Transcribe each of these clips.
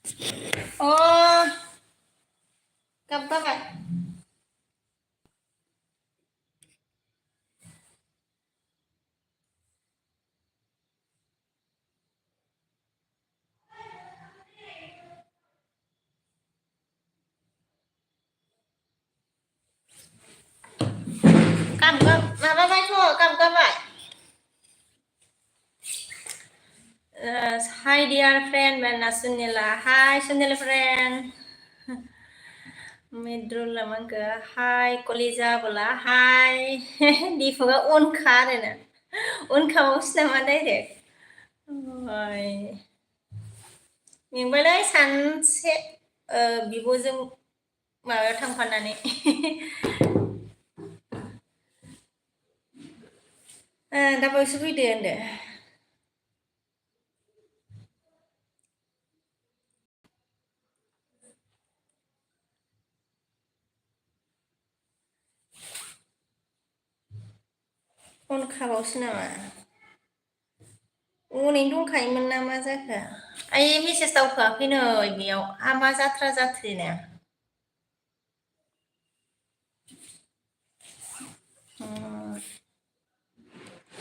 Oh, các bạn. Cảm ơn. Bye bye thôi, cảm ơn bạn. Hi dear friend, ben Sunila. Hi Sunila friend. Midrul lamang ke. Hi Koliza bola. Hi. Di foga un kha deh na. Un kha usna mana deh. Oi. Mingबालाय सानसे बिब'जों माबायाव थांफानानै दा बावैसो फैदो होनदो phone खाबावसो नामा ओरैनो दंखायोमोन ना मा जाखो आइ मेसेज दावखोआखै नै बेयाव मा जाथ्रा जाथ्रिनो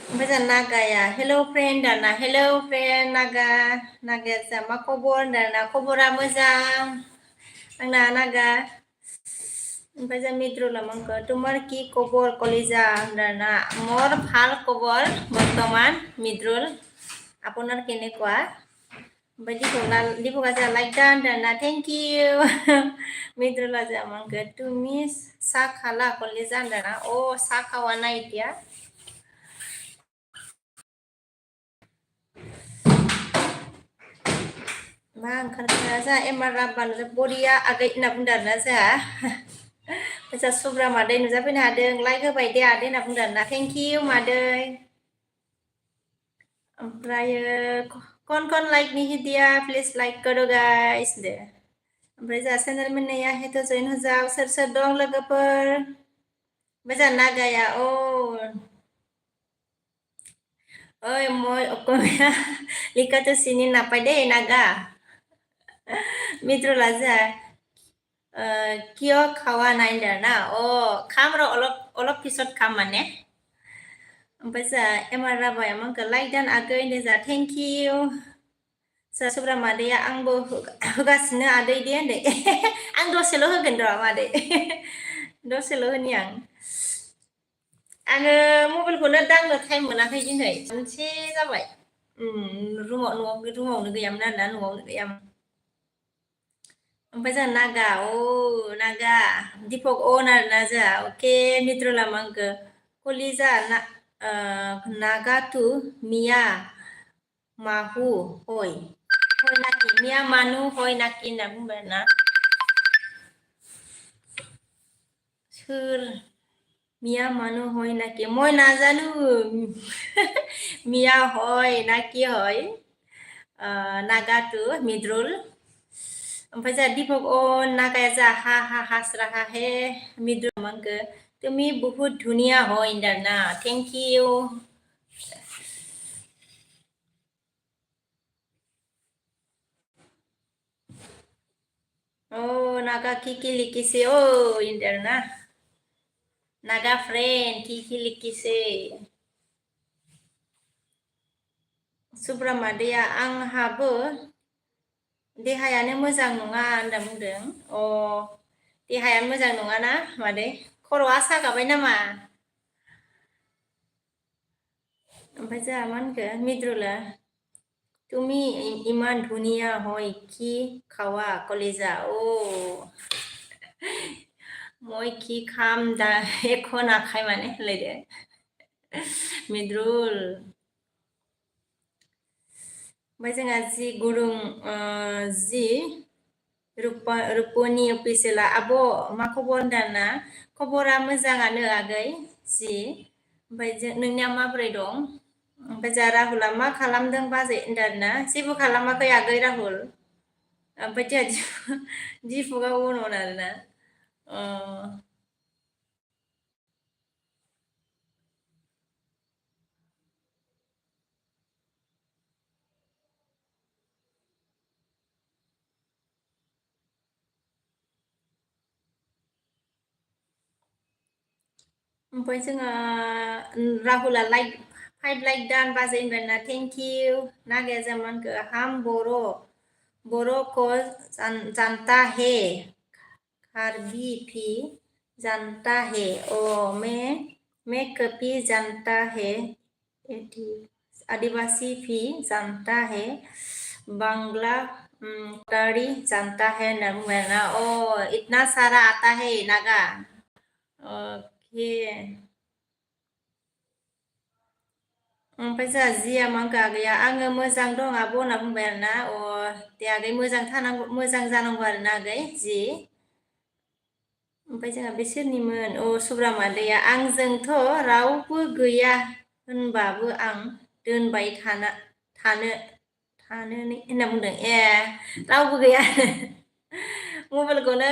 ओमफ्राय जोंहा नागाया हेल' फ्रेन्ड दाना हेल' फ्रेन्ड नागाया जा मा खबर दाना खबरा मोजां आंना नागा ओमफ्राय जों मिद्रुला मंको तुमार की खबर कलिजा दाना मोर ভাল खबर বৰ্তমান মিদ্रुল আপোনাৰ কেনেকুৱা ओमफ्राय दिपका जा लाइक दान दाना थेंक इउ मिद्रुला जा मंको তুমি চাহ খালা কলিजा दाना চাহ খাৱা নাই এতিয়া मा ओंखारखोना जोंहा एमार राब्बानो बरिया आगै होनना बुंदों आरोना जोंहा जा सुब्रा मादै नुजाफैनो हादों लाइक होबाय दे आदै होनना बुंदों आरोना थेंक इउ मादै ओमफ्रायो कन लाइक नहीं दिया प्लिज लाइक करो गाइस दे ओमफ्राय जोंहा चेनेल मोननाया हेथ' जइन होजाव सोर सोर दं लोगोफोर ओमफ्राय जोंहा नागाया ओइ মই অসমীয়া লিখাটো চিনি নাপাই দেই নাগা মিত্রলা যা কিয় খাওয়া নাই না খাম र অলপ পিছত খাম মানে ओमफ्राय जोंहा एमार राबाया आंखौ लाइक दान आगै होनदों जोंहा थेंक इउ जोंहा सुब्रा मादैया आंबो होगासिनो आदै दे होनदों आं दसेल' होगोन र' मादै दसेल' होनि आङो मबाइलखौनो दांनो टाइम मोनाखै दिनै मोनसे जाबाय रुमावनो गैयामोन आरोना न'आवनो गैयामोन ओमफ्राय जोंहा नागा नागा दिपक आरोना जोंहा अके मिद्रुला मांगो कलिजा नागातु मिया माहु हय नाखि मिया मानु हय नाखि होनना बुंबाय आरोना सोर मिया मानु हय नाखि মই নাজানো मिया हय नाखि हय नागातु मिद्रुल ओमफ्राय जोंहा दिपक नागाया जा हा हास्रा हे मिद्रुल मांगो তুমি बहुत धुनिया हय होनदों आरोना थेंक इउ नागा किकि लिखिसे होनदों आरोना नागा फ्रेन्ड किकि लिखिसे सुब्रा मादैया आंहाबो देहायानो मोजां नङा होनना बुंदों देहायानो मोजां नङाना मादै खर'आ सागाबाय नामा ओमफ्राय जोंहा मा होनखो मिद्रुला তুমি ইমান ধুনীয়া হয় কি খাওয়া কলিজা মই কি খাম दा एख' नाखाय माने होनलायदो मिद्रुल ओमफ्राय जोंहा जि गुरुं जि रुपनि अफिसियेला आब' मा खबर होनदाना खबरा मोजाङानो आगै जि ओमफ्राय नोंनिया माबोरै दं ओमफ्राय जोंहा राहुला मा खालामदों बाजै होनदों आरोना जेबो खालामाखै आगै राहुल ओमफ्राय जोंहा दिपका उनाव आरोना ओमफ्राय जोङो राहुला लाइक 5 लाइक दान बाजै होनबायना थेंक इउ नागाया जामानखो हाम बोरो को जानता है कार्बी भी जानता है ओ मैं कभी जानता है आदिवासी भी जानता है बांग्ला ताड़ी जानता है होनना बुंबाय आरोना इतना सारा आता है नागा ओके ओमफ्राय जोंहा जिया मांगा गैया आङो मोजां दं आब' होनना बुंबाय आरोना दे आगै मोजां थानांगौ मोजां जानांगौ आरोना आगै जि ओमफ्राय जोंहा बे सोरनिमोन सुब्रामादैया आंजोंथ' रावबो गैया होनबाबो आं दोनबाय थानो होनना बुंदों रावबो गैया मबाइलखौनो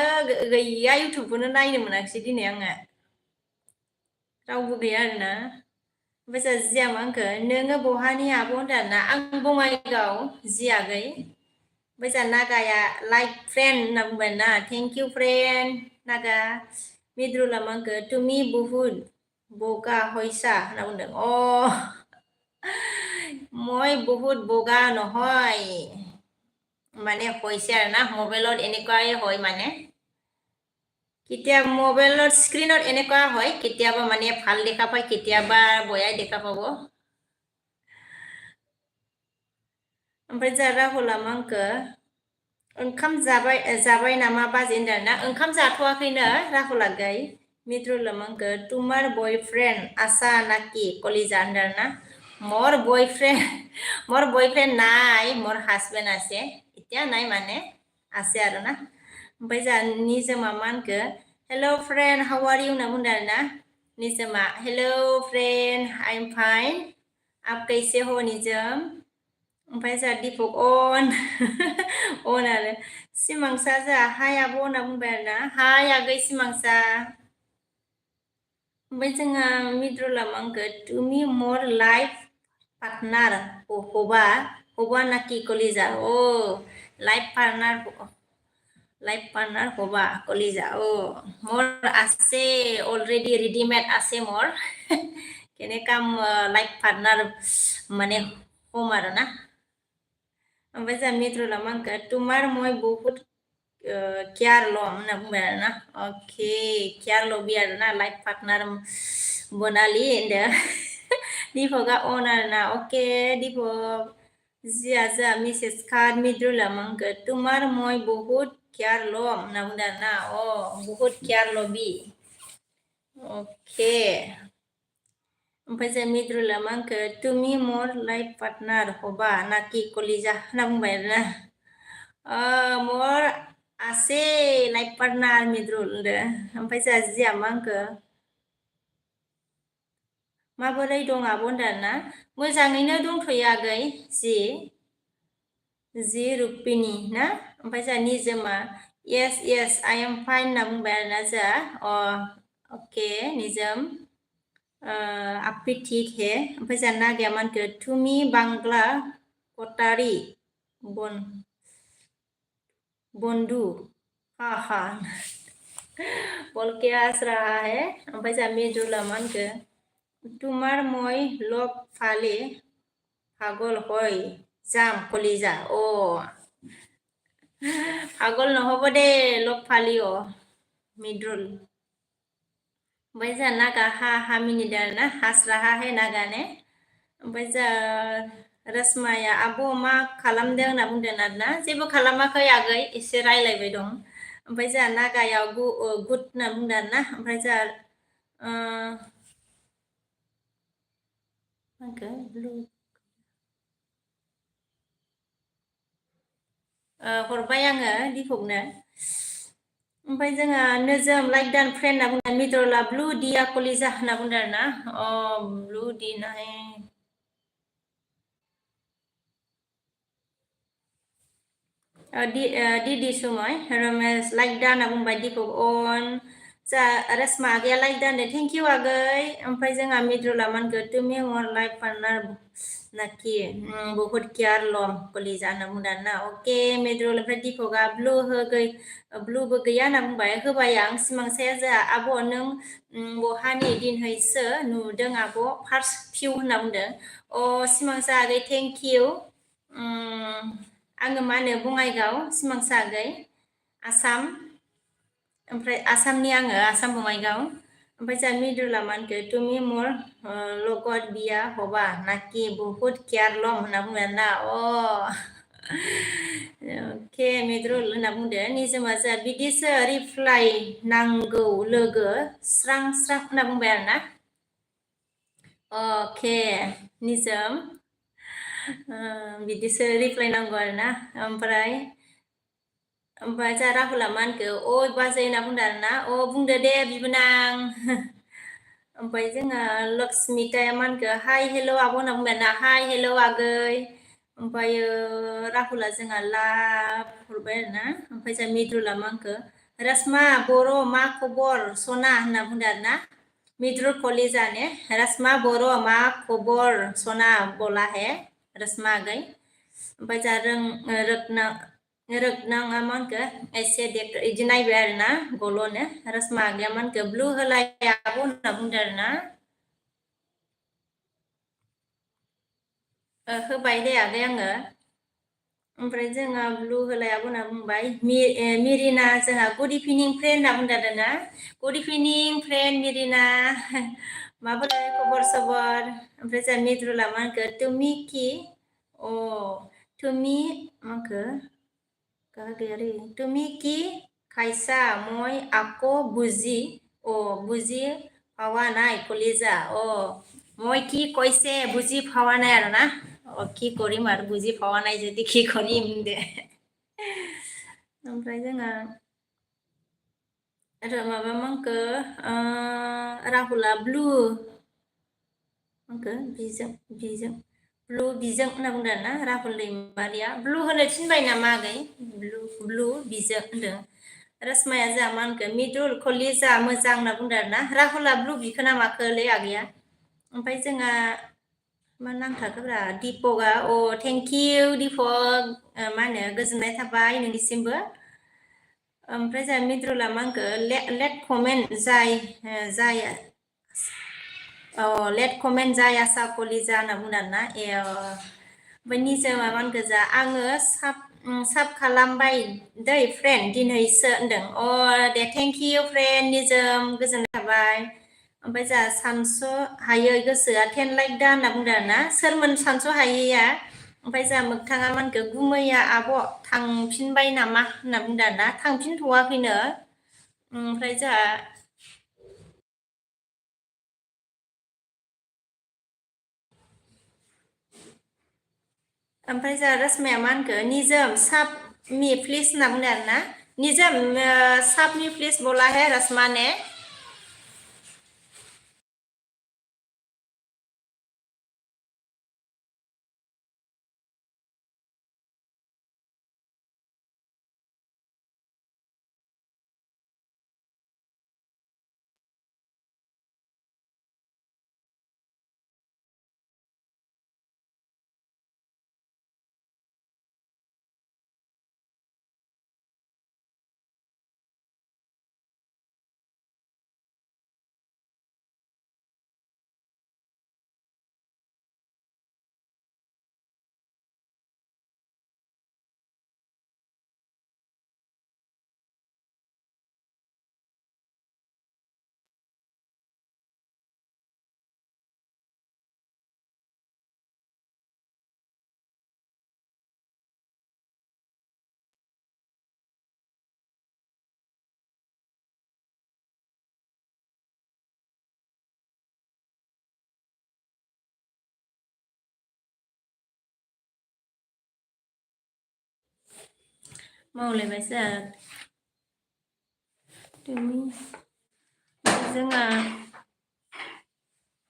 गैया इउटुबखौनो नायनो मोनाखिसै दिनै आङो रावबो गैया आरोना ओमफ्राय जोंहा जिया मा होनखो नोङो बहानि आब' होनदों आरोना आं बङाइगाव जि आगै ओमफ्राय जोंहा नागाया लाइक फ्रेन्ड होनना बुंबाय ना थेंक इउ फ्रेन्ड नागा मिद्रुला मा होनखो तुमि बुहुत बगा হৈছা होनना बुंदों মই বহুত বগা নহয় মানে হৈছে আৰু না মোবাইলত এনেকুৱাই হয় মানে কেতিয়া মোবাইলৰ স্ক্ৰীনত এনেকুৱা হয় কেতিয়াবা মানে ভাল দেখা পায় কেতিয়াবা বয়াই দেখা পাব ओमफ्राय जोंहा राहुला मा होनखो ओंखाम जाबाय नामा बाजै होनदों ना ओंखाम जाथ'वाखैनो राहुला गै मिद्रुला मा होनखो तुमार बयफ्रेन्ड आसा नाकि कलिजा होनदों ना मोर बयफ्रेन्ड নাই मोर हाजबेन्ड আছে এতিয়া নাই মানে আছে आरो ना ओमफ्राय जोंहा निजोमा मा होनखो हेल' फ्रेन्ड हाउ आर इउ होनना बुंदों आरो ना निजोमा हेल' फ्रेन्ड आइ एम फाइन आप कैसे हो निजोम ओमफ्राय जोंहा दिपक आरो सिमांसा जोंहा हाय आब' होनना बुंबाय आरो ना हाय आगै सिमांसा ओमफ्राय जोंहा मिद्रुला मा होनखो तुमि मोर लाइफ पार्टनार हबा नाकि कलिजा लाइफ पार्टनार हबा कलिजा मोर আছে অলরেডি রেডিমেড আছে मोर কেনেকা लाइफ पार्टनार माने हम आरो ना ओमफ्राय जोंहा मिद्रुला मा होनखो तुमार মই बहुत केयार लम होनना बुंबाय आरो ना अके केयार लबि आरो ना लाइफ पार्टनार बनालि होनदों दिपकआ आरो ना अके दिपक जिया जोंहा मिसेस खार मिद्रुला मा होनखो तुमार মই बहुत केयार लम होनना बुंदों आरो ना बहुत केयार लबि अके ओमफ्राय जों मिद्रुला मा होनखो तुमि मोर लाइफ पार्टनार हबा नाकि कलिजा होनना बुंबाय आरोना मोर आसे लाइफ पार्टनार मिद्रुल होनदो ओमफ्राय जोंहा जिया मा होनखो माबोरै दं आब' होनदों आरोना मोजाङैनो दंथ'यो आगै जि रुक्मिनि ना ओमफ्राय जोंहा निजोमा येस आइ एम फाइन होनना बुंबाय आरोना जोंहा अके निजोम आप भी ठीक है ओमफ्राय जोंहा नागाया मा होनखो तुमि बांग्ला कटारि बन्धु हा बोल के हंस रहा है ओमफ्राय जोंहा मिद्रुला मा होनखो तुमार মই लग फाले पागल হয় जाम कलिजा पागल নহ'ব दे लग फाली मिद्रुल ओमफ्राय जोंहा नागा हा मिनिदों आरो ना हास राहा है नागा ने ओमफ्राय जोंहा रसमाया आब' मा खालामदों होनना बुंदों आरो ना जेबो खालामाखै आगै एसे रायलायबाय दं ओमफ्राय जोंहा नागायाव गुड होनना बुंदों आरो ना ओमफ्राय जोंहा हरबाय आङो दिपकनो ओमफ्राय जोंहा नोजोम लाइक दान फ्रेन्ड होनना बुंदों मिद्रुला ब्लु दिया कलिजा होनना बुंदों आरो ना ब्लु दि नाय दिदि सुमय रमेश लाइक दा होनना बुंबाय दिपक जा रसमा आगैया लाइक दानो थेंक इउ आगै ओमफ्राय जोंहा मिद्रुला मानगो तुमी और लाइफ पार्टनर नाखि बहुत केयार लम कलि जानो मुदाना अके मिद्रुल ओमफ्राय दीपकआ ब्लूबो गैया होनना बुंबाय होबाय आं सिमांसाया जोंहा आब' नों बहानि दिनहैसो नुदों आब' फार्स्ट भिउ होनना बुंदों अ सिमांसा आगै थेंक इउ आङो मा होनो बङाइगाव सिमांसा आगै आसाम ओमफ्राय आसामनि आङो आसाम बङाइगाव ओमफ्राय जोंहा मिदुला मानखो तुमी मोर लगत बिया हबा नाखि बहुत केयार लम होनना बुंबाय आरोना अके मिद्रुल होनना बुंदो निजोमा जोंहा बिदिसो रिप्लाइ नांगौ लोगो स्रां स्रां होनना बुंबाय आरोना अके निजोम बिदिसो रिप्लाइ नांगौ आरोना ओमफ्राय जोंहा राहुला मानखो अ बाजै होनना बुंदो आरोना अ बुंदो दे बिबोनां ओमफ्राय जोंहा लक्ष्मिताया मानखो हाय हेल' आब' होनना बुंबाय आरोना हाय हेल' आगै ओमफ्रायो राहुला जोंहा लाभ हरबाय आरोना ओमफ्राय जोंहा मिद्रुला मानखो रसमा बर' मा खबर सना होनना बुंदो आरोना मिद्रुल कलिजा ने रसमा बर' मा खबर सना बोला है रसमा आगै ओमफ्राय जोंहा रोगनाङा मानखो एसे देख इदि नायबाय आरोना गल'नो रसमा आगैया मानखो ब्लु होलाय आब' होनना बुंदो आरोना होबाय दे आगै आङो ओमफ्राय जोंहा ब्लु होलाय आब' होनना बुंबाय मिरिना जोंहा गुड इभिनिं फ्रेन्ड होनना बुंदो आरोना गुड इभिनिं फ्रेन्ड मिरिना माबोरै खबर सबर ओमफ्राय जोंहा मिद्रुला मानखो तुमी कि अ तुमी माखो कहा गया रे तुमी कि खायसा মই আকৌ বুজি বুজি পাৱা নাই কলিজা মই কি কৈছে বুজি পাৱা নাই আৰু না কি কৰিম আৰু বুজি পাৱা নাই যদি কি কৰিম दे ओमफ्राय जोंहा माबा मानखो राहुला ब्लु मानखो बिजों ब्लु बिजों होनना बुंदों आरोना राहुल दैमारिया ब्लु होनो थिनबाय नामा आगै ब्लु बिजों होनदों रसमाया जोंहा मा होनखो मिदुल कलिजा मोजां होनना बुंदों आरोना राहुला ब्लु बिखो ना माखोलै आगैया ओमफ्राय जोंहा मा नांथाखोब्रा दिपकआ थेंक इउ दिपक मा होनो गोजोननाय थाबाय नोंनिसिमबो ओमफ्राय जोंहा मिद्रुला मा होनखो लेट कमेन्ट जाय लेट कमेन्ट जाय आसा कलिजा होनना बुंदों आरोना ओमफ्राय निजोमा मा होनखो जा आङो साब खालामबाय दै फ्रेन्ड दिनैसो होनदों दे थेंक इउ फ्रेन्ड निजोम गोजोननाय थाबाय ओमफ्राय जोंहा सानस' हायै गोसोआ 10 लाइक दा होनना बुंदों आरोना सोरमोन सानस' हायैया ओमफ्राय जोंहा मोगथाङा मा होनखो गुमैया आब' थांफिनबाय नामा होनना बुंदों आरोना थांफिनथ'वाखैनो ओमफ्राय जोंहा ओमफ्राय जोंहा रसमाया मा होनखो निजोम साब मी प्लिज होनना बुंदों आरोना निजोम साब मी प्लिज बोला है रसमा ने मावलायबाय जोंहा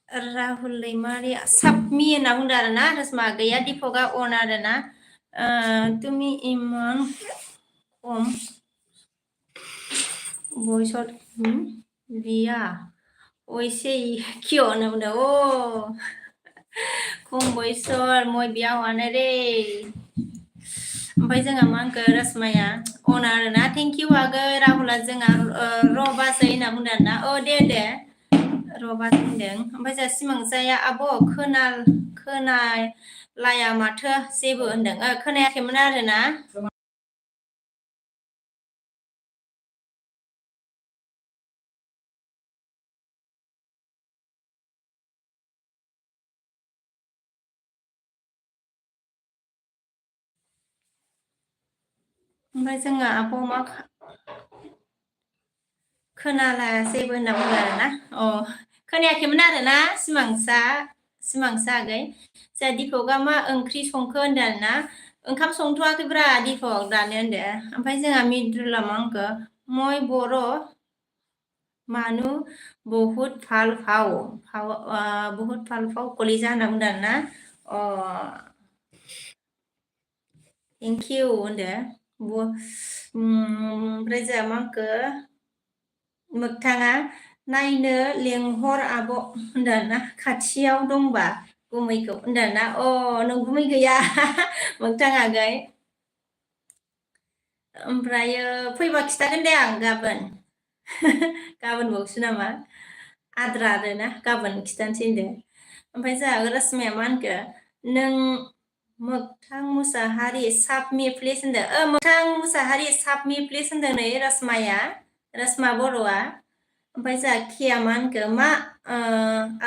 राहुल दैमारि साबमि होनना बुंदों आरोना रसमा गैया दिपकआ अन आरोना तुमी इमान खम भइसत Via. Ôi xì kiểu nào đâu ô không bối sol moi biao ana deh ओमफ्राय जोंहा मा होनखो रासमाया अन आरोना थेंक इउ आगै राहुला जोंहा र' बाजै होनना बुंदों आरोना दे र' बाजै होनदों ओमफ्राय जोंहा सिमांसाया आब' खोनालाया माथो जेबो होनदों खोनायाखैमोन आरोना ओमफ्राय जोंहा आब' मा खोनालाया जेबो होनना बुंदों आरोना खोनायाखैमोन आरोना सिमांसा आगै जोंहा दिपकआ मा ओंख्रि संखो होनदों आरोना ओंखाम संथ'वाखैब्रा दिपक दानो होनदो ओमफ्राय जोंहा मिद्रुला मा होनखो मय बर' मानु बहुत फाल फाव बहुत फाल फाव कलिजा होनना बुंदों आरोना थेंक इउ होनदो ओमफ्राय जोंहा मा होनखो मोगथाङा नायनो लेंहर आब' होनदों आरोना खाथियाव दंबा गुमैखौ होनदों आरोना नों गुमै गैया मोगथां आगै ओमफ्रायो फैबा खिथागोन दे आं गाबोन गाबोनबावसो नामा आद्रा आरोना गाबोन खिथानोसै होनदो ओमफ्राय जोंहा रसमाया मा होनखो नों मोगथां मुसाहारि साबमि प्लिज होनदो मोगथां मुसाहारि साबमि प्लिज होनदों नै रसमा बर'आ ओमफ्राय जोंहा किया मा होनखो मा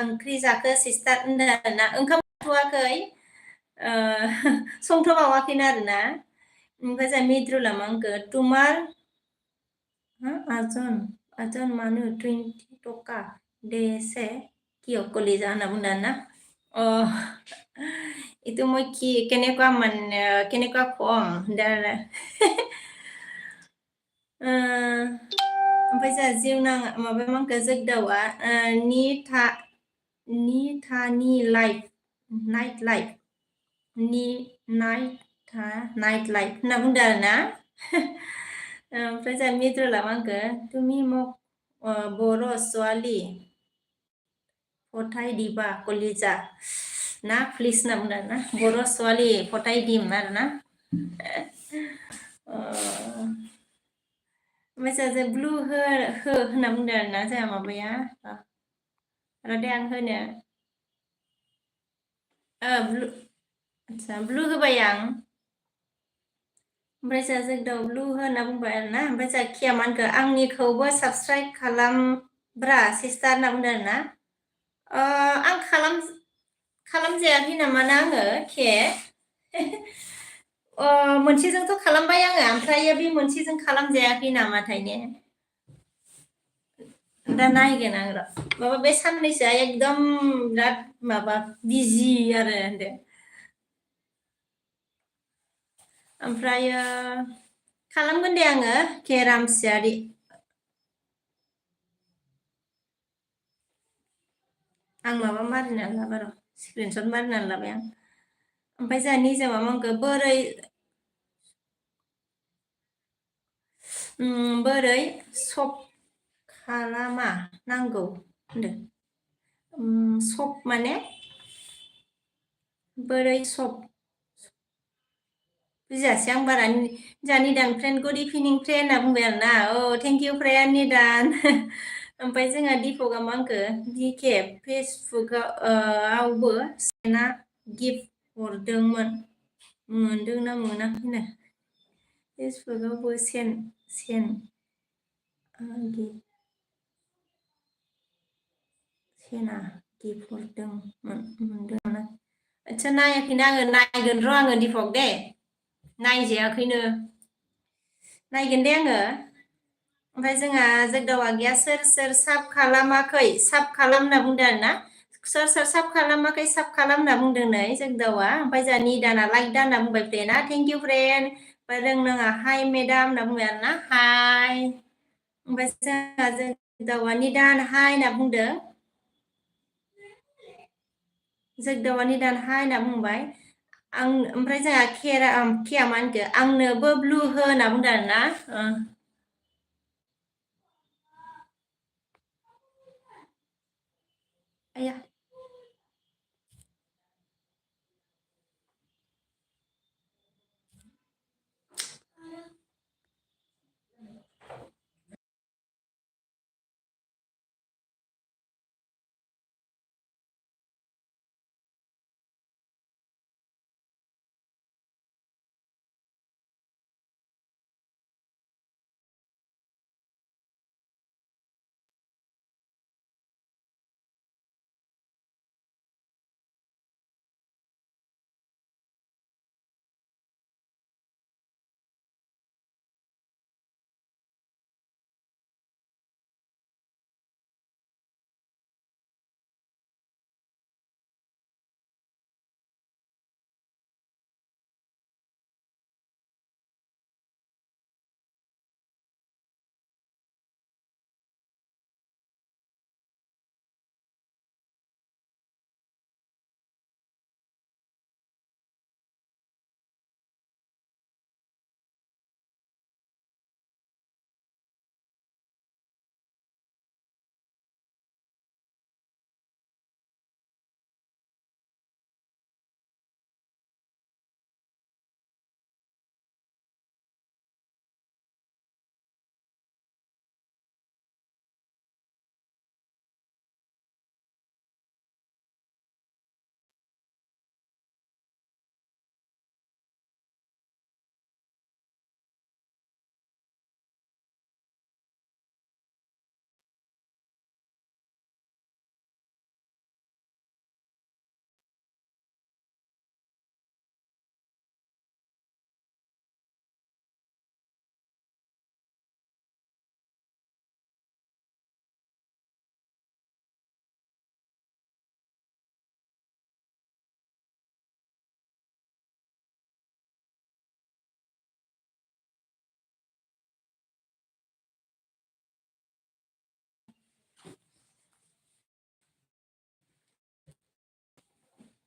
ओंख्रि जाखो सिस्टार होनदों आरोना ओंखाम संथ'वाखै संथ'बावाखैनो आरोना ओमफ्राय जोंहा मिद्रुला मा होनखो तुमार আজন মানুহ 20 টকা দেছে কিয় কলিজা होनना बुंदों आरोना itu মই কেনেকুৱা মানে কেনেকুৱা কম होनदों ओमफ्राय जोंहा जिउनां माबा मा होनखो जोगदावा निथानि life night life night life होनना बुंदों आरोना ओमफ्राय जोंहा मिद्रुला मा होनखो तुमि मक बर' ছোৱালী फथाय दिबा कलिजा ना प्लिज होनना बुंदों आरोना बर' ছোৱালী फथाय दिम आरोना ओमफ्राय जोंहा ब्लु हो होनना बुंदों आरोना जोंहा माबाया र' दे आं होनो ब्लु आदसा ब्लु होबाय आं ओमफ्राय जोंहा जोगदाव ब्लु होनना बुंबाय आरोना ओमफ्राय जोंहा किया मा होनखो आंनिखौबो साबसक्राइब खालामब्रा सिस्टार होनना बुंदों आरोना आं खालामजायाखै नामा ना आङो मोनसेजोंथ' खालामबाय आङो ओमफ्राय बे मोनसेजों खालामजायाखै नामाथाय ने दा नायगोन आं र' माबा बे साननैसोआ एकदम बिराद माबा बिजि आरो होनदो ओमफ्रायो खालामगोन दे आङो केरामसियारि आं माबा मारिनानै लाबाय र' स्क्रिनसट मारिनानै लाबाय आं ओमफ्राय जोंहा निजा मा होनखो बोरै सब खालामा नांगौ होनदों सब माने बोरै सब बुजियासै आं बारा जोंहा निदान फ्रेन्ड गुड इभिनिं फ्रेन्ड होनना बुंबाय आरोना थेंक इउ फ्रेन्ड निदान ओमफ्राय जोंहा दिपकआ मा होनखो दिके फेसबुकआवबो सेना गिफ्ट हरदोंमोन मोनदोंना मोनाखैनो फेसबुकआवबो सेना गिफ्ट हरदोंमोन मोनदों आदसा नायाखैनो आङो नायगोन र' आङो दिपक दे नायजायाखैनो नायगोन दे आङो ओमफ्राय जोंहा जोगदावा गैया सोर सोर साब खालामाखै साब खालाम होनना बुंदों आरोना सोर सोर साब खालामाखै साब खालाम होनना बुंदों नै जोगदावा ओमफ्राय जोंहा निदाना लाइक दा होनना बुंबाय फ्रेन्डआ थेंक इउ फ्रेन्ड ओमफ्राय रोंनाङा हाय मेदाम होनना बुंबाय आरोना हाय ओमफ्राय जोंहा जोगदावा निदान हाय होनना बुंदों जोगदावा निदान हाय होनना बुंबाय आं ओमफ्राय जोंहा किया मा होनखो आंनोबो ब्लु हो होनना बुंदों आरोना Ayah.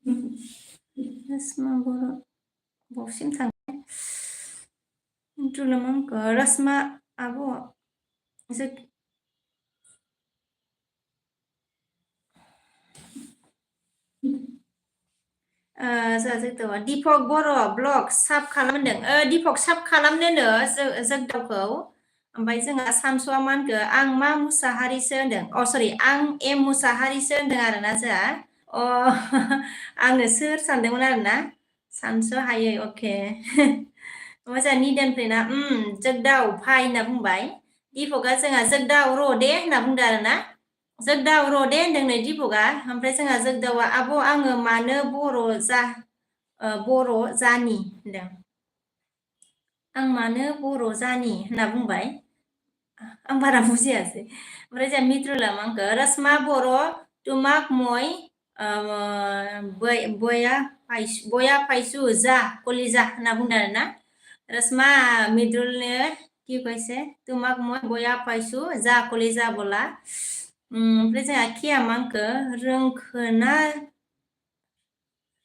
Rasma Boro bawसिम थांबाय मिद्रुला rasma abo जों दिपक बर' ब्लग साब खालामदों दिपक साब खालामनोनो जोगदावखौ ओमफ्राय जोंहा सानसुआ मा होनखो आं मा मुसाहारिसो होनदों सरि आं एम मुसाहारिसो होनदों आरोना जोंहा आङो सोर सानदोंमोन आरोना सानसु हायै अके ओमफ्राय जोंहा निदेनफ्रेना जोगदाव फाय होनना बुंबाय दिपकआ जोंहा जोगदाव र' दे होनना बुंदों आरोना जोगदाव र' दे होनदों नै दिपकआ ओमफ्राय जोंहा जोगदावा आब' आङो मानो बर' जानि होनदों आं मानो बर' जानि होनना बुंबाय आं बारा बुजियासै ओमफ्राय जोंहा मिद्रुला मा होनखो रसमा बर' तुमाक मय बया फायसु जा कलिजा होनना बुंदों आरोना रसमा मिद्रुलनो কি কৈছে তোমাক মই বয়া পাইছো যা কলিजा বলা ओमफ्राय जोंहा खिया मा होनखो रोंखोना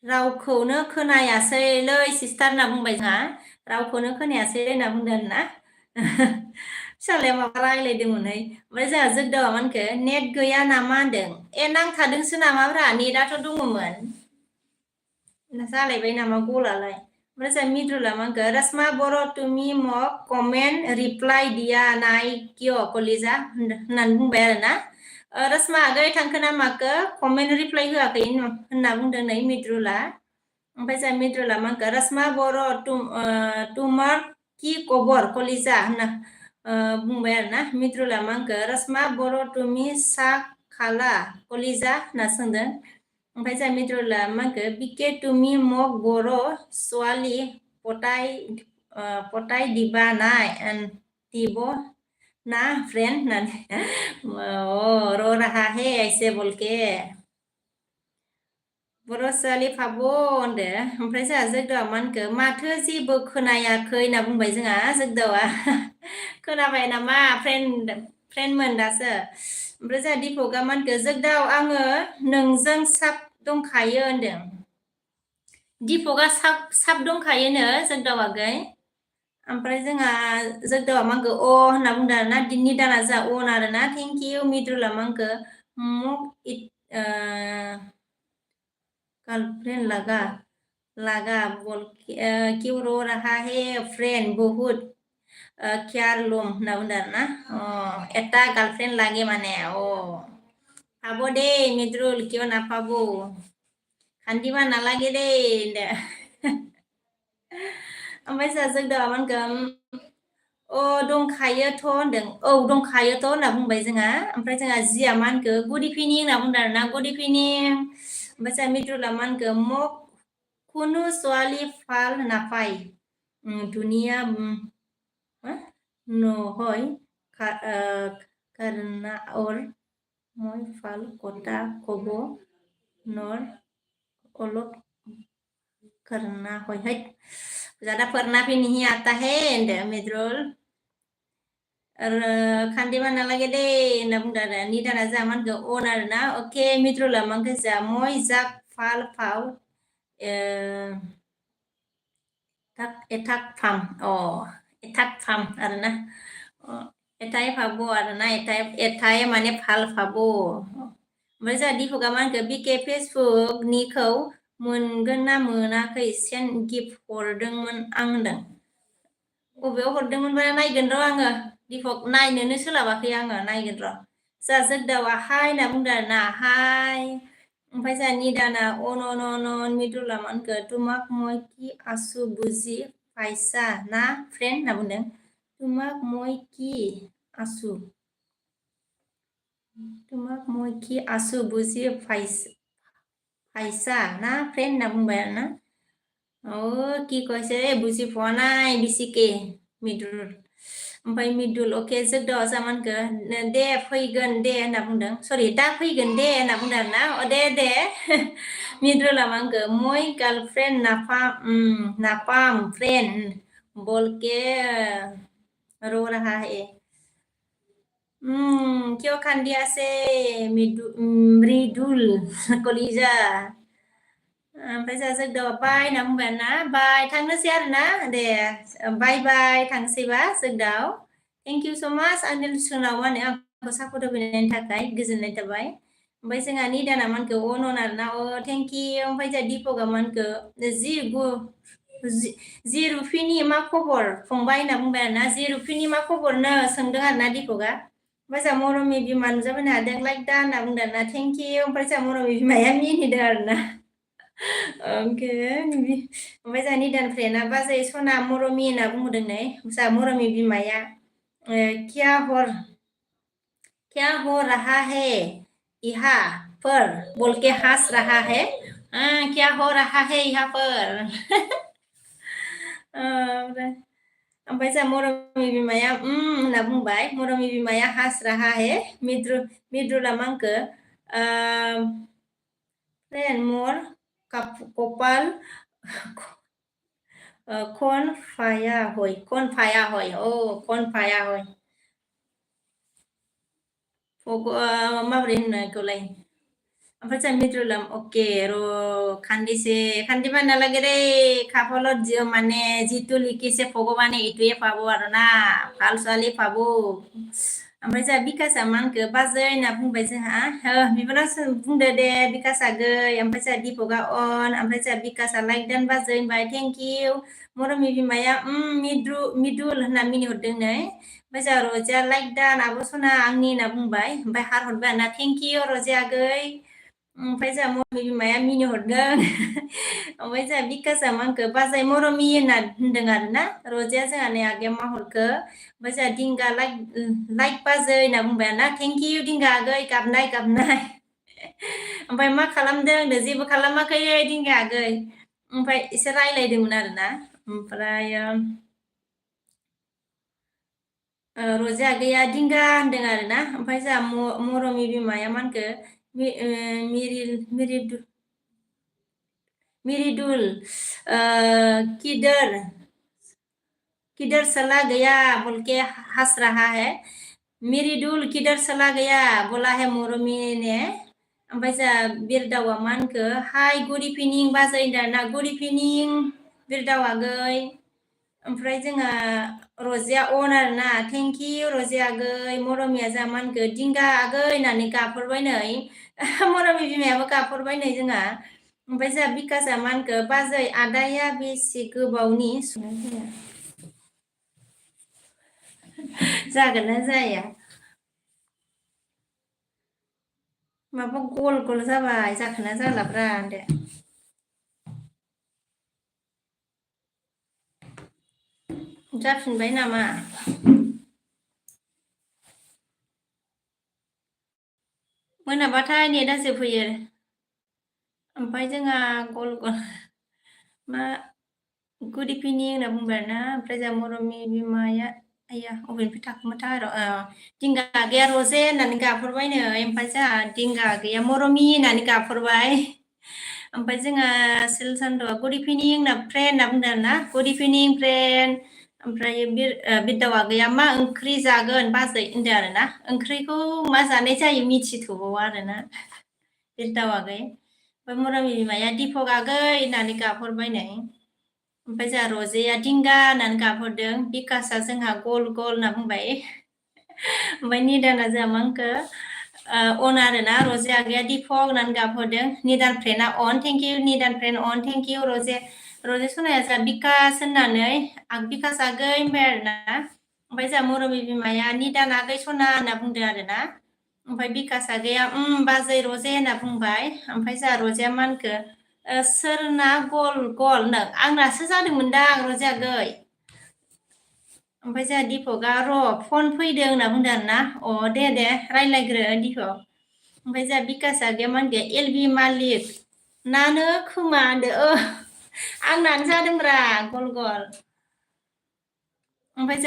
रावखौनो खोनायासैलै सिस्टार होनना बुंबाय जोंहा रावखौनो खोनायासैलै होनना बुंदों आरोना फिसालाया माबा रायलायदोंमोनहाय ओमफ्राय जोंहा जोगदावा मा होनखो नेट गैया नामा होनदों नांथादोंसो नामाब्रा नेटआथ' दङमोन जालायबाय नामा गलालाय ओमफ्राय जोंहा मिद्रुला मा होनखो रसमा बर' तुमि मक कमेन्ट रिप्लाइ दिया नाय किय कलिजा होननानै बुंबाय आरोना रसमा आगै थांखो ना माखो कमेन्ट रिप्लाइ होआखै होनना बुंदों नै मिद्रुला ओमफ्राय जोंहा मिद्रुला मा होनखो रसमा बर' तुमार कि खबर कलिजा होनना बुंबाय आरोना मिद्रुला मा होनखो रसमा बर' तुमि सा खाला कलिजा होनना सोंदों ओमफ्राय जोंहा मिद्रुला मा होनखो बिके तुमि मक बर' ছোৱালী पटाय दिबा नाय দিব ना फ्रेन्ड होननानै रो रहा है ऐसे बोलके बर' ছোৱালী फाब होनदो ओमफ्राय जोंहा जोगदावा मा होनखो माथो जेबो खोनायाखै होनना बुंबाय जोंहा जोगदावा खोनाबाय नामा फ्रेन्डमोन दासो ओमफ्राय जोंहा दिपकआ मा होनखो जोगदाव आङो नोंजों साब दंखायो होनदों दिपकआ साब दंखायोनो जोगदाव आगै ओमफ्राय जोंहा जोगदावा मा होनखो होनना बुंदों आरोना निदाना जोंहा अन आरोना थेंक इउ मिद्रुला मा होनखो गर्लफ्रेंड लगा बोल क्यों रो रहा है फ्रेंड बहुत ख्यालम होनना बुंदों आरोना एटा गार्लफ्रेंड लागे माने पाबो दे मिद्रुल क्यों ना पाबो खान्दिबा नालागे दे ओमफ्राय जोंहा मानगोन दंखायोथ' होनदों दंखायोथ' होनना बुंबाय जोंहा ओमफ्राय जोंहा जिया मा होनखो गुड इभिनिं होनना बुंदों आरोना गुड इभिनिं ओमफ्राय जोंहा मिद्रुला मा होनखो मक खुनु ছোৱালী फाल नापाय दुनिया নহয় करना और মই फाल कथा कब नर अलग करना है ज़्यादा पढ़ना भी नहीं आता है मिद्रुल खान्दिबा नालागे दे होनना बुंदों आरो निदाना जोंहा मा होनखो अन आरोना अके मिद्रुला मा होनखो जोंहा मय जाक फाल फाव एटाक फाम आरोना एटाय फाबो आरोना एटाय माने फाल फाबो ओमफ्राय जोंहा दिपका मा होनखो बिके फेसबुकनिखौ मोनगोन ना मोनाखै सेन्ड गिफ्ट हरदोंमोन आं होनदों बबेयाव हरदोंमोनबा नायगोन र' आङो दिपक नायनोनो सोलाबाखै आङो नायगोन र' जोंहा जोगदावा हाय होनना बुंदों आरोना हाय ओमफ्राय जोंहा निदाना अन मिद्रुला मा होनखो तुमाक मय कि आसु बुजि फायसा ना फ्रेन्ड होनना बुंदों तुमाक मय कि आसु बुजि फायसा ना फ्रेन्ड होनना बुंबाय आरोना কি কৈছে बुजि পোৱা নাই बिसिके मिदुल ओमफ्राय मिदुल अके जोगदावा जामानखो दे फैगोन दे होनना बुंदों सरि दा फैगोन दे होनना बुंदों आरोना दे मिदुला मा होनखो मय गार्लफ्रेंड नापाम फ्रेंड बोलके रो रहा है क्यों खान्दिया से मृदुल कलिजा ओमफ्राय जोंहा जोगदावा बाय होनना बुंबाय आरोना बाय थांनोसै आरोना दे बाय बाय थांसैबा जोगदाव थेंक इउ स' माच आंनि सोनाव मा होनो आंखौ सापर्ट होफैनायनि थाखाय गोजोननाय थाबाय ओमफ्राय जोंहा निदाना मा होनखो अन आरोना थेंक इउ ओमफ्राय जोंहा दिपका मा होनखो जि रुफिनि मा खबर फंबाय होनना बुंबाय आरोना जि रुफिनि मा खबरनो सोंदों आरोना दिपका ओमफ्राय जोंहा मरमि बिमा नुजाबोनो हादों लाइक दा होनना बुंदों आरोना थेंक इउ ओमफ्राय जोंहा मरमि बिमाया मिनिदों आरोना ओके ओमफ्राय जोंहा निदान फ्रेन्डआ बाजै सना मरमि होनना बुंदों नै जोंहा मरमि बिमाया क्या हो रहा है यहाँ पर बोल के हंस रहा है क्या हो रहा है यहाँ पर ओमफ्राय जोंहा मरमि बिमाया होनना बुंबाय मरमि बिमाया हास राहा हे मिद्रुला मा होनखो फ्रेन्ड मोर कपाल कौन फाया हय माबोरै होनो बेखौलाय ओमफ्राय जोंहा मिद्रुला अके र' खान्दिबा नालागे रे खाफाলত माने जितु लिखिसे भगबाने इटुये पाबो आरोना फाल ছোৱালী पाबो ओमफ्राय जोंहा बिकासआ मा होनखो बाजै होनना बुंबाय जोंहा बिबारा बुंदो दे बिकासआ गै ओमफ्राय जोंहा दिपका अन ओमफ्राय जोंहा बिकासआ लाइक दान बाजै होनबाय थेंक इउ मरमि बिमाया मिदुल होनना मिनिहरदों नै ओमफ्राय जोंहा रजिया लाइक दान आब' सना आंनि होनना बुंबाय ओमफ्राय हार हरबाय आरोना थेंक इउ रजिया गै ओमफ्राय जोंहा मरमि बिमाया मिनिहरदों ओमफ्राय जोंहा बिकासआ मा होनखो बाजै मरमि होनना होनदों आरोना रजिया जोंहा नै आगैया मा हरखो ओमफ्राय जोंहा दिंगा लाइक बाजै होनना बुंबाय आरोना थेंक इउ दिंगा आगै गाबनाय ओमफ्राय मा खालामदों होनदों जेबो खालामाखै दिंगा आगै ओमफ्राय एसे रायलायदोंमोन आरोना ओमफ्राय रजिया आगैया दिंगा होनदों आरोना ओमफ्राय जोंहा मरमि बिमाया मा होनखो मिरिदुल किधर चला गया बोल के हंस रहा है मिरिदुल किधर चला गया बोला है मरमि ने ओमफ्राय जोंहा बिरदावा मा होनखो हाय गुड इभिनिं बाजै होनदों गुड इभिनिं बिरदाव आगै ओमफ्राय जोंहा रजिया अन आरोना थेंक इउ रजिया आगै मरमिया जोंहा मा होनखो दिंगा आगै होननानै गाबहरबाय नै मरमि बिमायाबो गाबहरबाय नै जोंहा ओमफ्राय जोंहा बिकासआ मा होनखो बाजै आदाया बेसे गोबावनि जागोन ना जाया माबा गल गल जाबाय जाखोना जालाब्रा दे जाफिनबाय नामा मोनाबाथाय नेटआ जोबहैयो ओमफ्राय जोंहा गल गल मा गुड इभिनिं होनना बुंबाय आरोना ओमफ्राय जोंहा मरमि बिमाया आया अबेनिफ्राय थाखोमोनथाय दिंगा गैया रजे होननानै गाबहरबाय नै ओमफ्राय जोंहा दिंगा गैया मरमि होननानै गाबहरबाय ओमफ्राय जोंहा सिल सान्द'आ गुड इभिनिं होनना फ्रेन्ड होनना बुंदों आरोना गुड इभिनिं फ्रेन्ड ओमफ्राय बिरदावा गैया मा ओंख्रि जागोन बाजै होनदों आरोना ओंख्रिखौ मा जानाय जायो मिथिथ'बावा आरोना बिरदाव आगै ओमफ्राय मरमि बिमाया दिपक आगै होननानै गाबहरबाय नै ओमफ्राय जोंहा रजेया दिंगा होननानै गाबहरदों बिकासआ जोंहा गल गल होनना बुंबाय ओमफ्राय निदाना जोंहा मा होनखो अन आरोना रजे आगैया दिपक होननानै गाबहरदों निदान फ्रेन्डआ अन थेंक इउ निदान फ्रेन्ड अन थेंक इउ रजे रजे सनाया जोंहा बिकास होननानै बिकास आगै होनबाय आरोना ओमफ्राय जोंहा मरमि बिमाया निदान आगै सना होनना बुंदों आरोना ओमफ्राय बिकास आगैया बाजै रजे होनना बुंबाय ओमफ्राय जोंहा रजेया मा होनखो सोरना गल गल नो आंनासो जादोंमोनदां रजे आगै ओमफ्राय जोंहा दिपकआ र' फन फैदों होनना बुंदों आरोना दे रायज्लायग्रो दिपक ओमफ्राय जोंहा बिकास आगैया मा होनगोन एलबि मालिक नानो खोमा होनदो आंनानो जादोंब्रा गल गल ओमफ्राय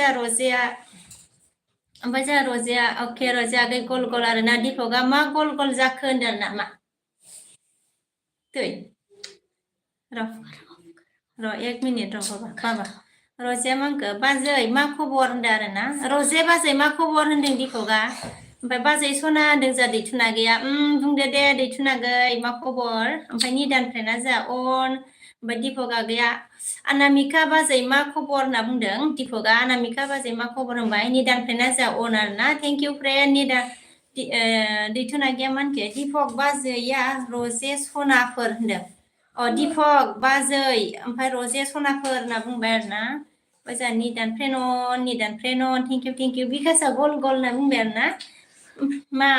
जोंहा रजेया अके रजे आगै गल गल आरोना दिपकआ मा गल गल जाखो होनदों आरोना मा दै र' एक मिनिट र' बाबा रजेया मा होनखो बाजै मा खबर होनदों आरोना रजे बाजै मा खबर होनदों दिपकआ ओमफ्राय बाजै सना होनदों जोंहा दैथुन आगैया बुंदो दे दैथुन आगै मा खबर ओमफ्राय निदान फ्रेन्डआ जोंहा अन ओमफ्राय दिपक आगैया अनामिका बाजै मा खबर होनना बुंदों दिपकआ अनामिका बाजै मा खबर होनबाय निदान फ्रेन्डआ जोंहा अन आरोना थेंक इउ फ्रेन्ड निदान दैथुन आगैया मा होनखो दिपक बाजैया रजे सनाफोर होनदों दिपक बाजै ओमफ्राय रजे सनाफोर होनना बुंबाय आरोना ओमफ्राय जोंहा निदान फ्रेन्ड थेंक इउ बिकासआ गल गल होनना बुंबाय आरोना मा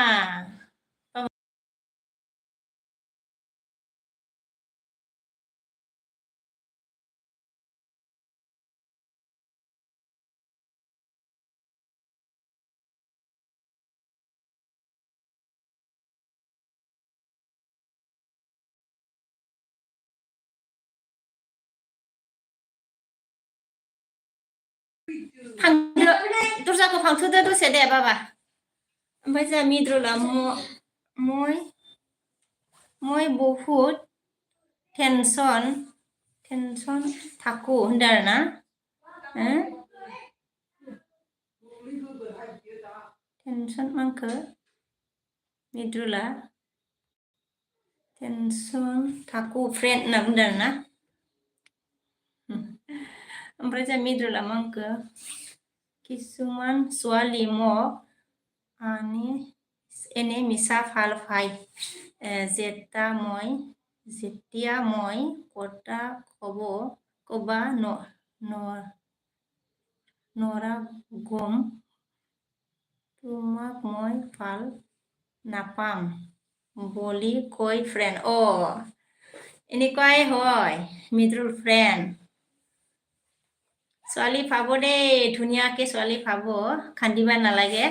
फांथो दरजाखौ फांथ'दो दसे दे बाबा ओमफ्राय जोंहा मिद्रुला मय बहुद टेनसन थाखु होनदों आरोना टेनसन मानखो मिद्रुला टेनसन थाखु फ्रेन्ड होनना बुंदों आरोना ओमफ्राय जोंहा मिद्रुला मा होनखो किसुमान ছোৱালী মোক এনে মিছা ভাল পায় যেতিয়া মই কথা কবা নৰা গম তোমাক মই ভাল নাপাম বুলি কয় ফ্ৰেণ্ড এনেকুৱাই হয় মিডল ফ্ৰেণ্ড ছোৱালী পাব দেই ধুনীয়াকে ছোৱালী পাব কান্দিব নালাগে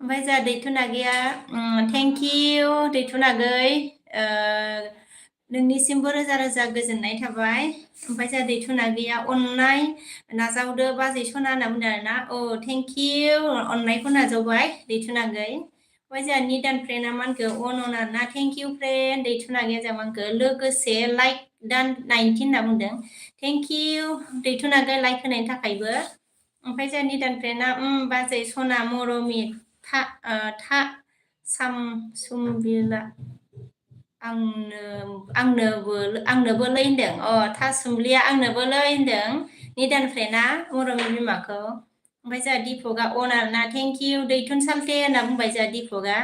ओमफ्राय जोंहा दैथुन आगैया थेंक इउ दैथुन आगै नोंनिसिमबो रोजा रोजा गोजोननाय थाबाय ओमफ्राय जोंहा दैथुन आगैया अननाय नाजावदो बाजै सना होनना बुंदों आरोना थेंक इउ अननायखौ नाजावबाय दैथुन आगै ओमफ्राय जोंहा निदान फ्रेन्डआ मा होनखो अन आरोना थेंक इउ फ्रेन्ड दैथुन आगैया जोंहा मा होनखो लोगोसे लाइक दान 19 होनना बुंदों थेंक इउ दैथुन आगै लाइक होनायनि थाखायबो ओमफ्राय जोंहा निदान फ्रेन्डआ बाजै सना मरमि सुमबिला आंनोबोलै होनदों थासुमलिया आंनोबोलै होनदों निदान फ्रेन्डआ मरमि बिमाखौ ओमफ्राय जोंहा दिपकआ अन आरोना थेंक इउ दैथुन सालथे होनना बुंबाय जोंहा दिपकआ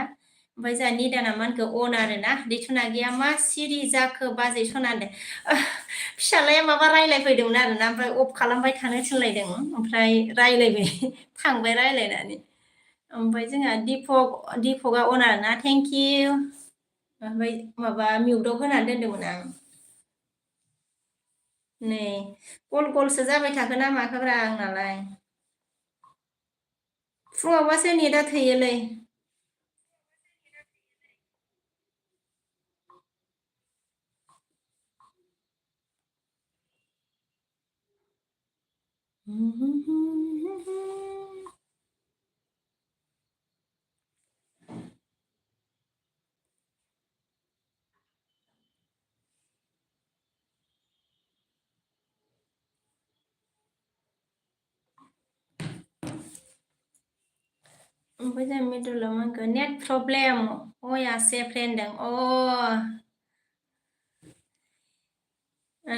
ओमफ्राय जोंहा निदाना मा होनखो अन आरोना दैथुना गैया मा सिरि जाखो बाजै सना होनदों फिसालाया माबा रायलायफैदोंमोन आरोना ओमफ्राय अफ खालामबाय थानो थिनलायदों ओमफ्राय रायलायबाय थांबाय रायलायनानै ओमफ्राय जोंहा दिपकआ अन आरोना थेंक इउ ओमफ्राय माबा मिउटआव होनानै दोनदोंमोन आं नै गल गलसो जाबाय थाखो ना माखोब्रा आंनालाय फुङावबासो नेटआ थैयोलै ओमफ्राय जों मिडुलाव मा होनखो नेट प्रब्लेम अयासे फ्रेन्ड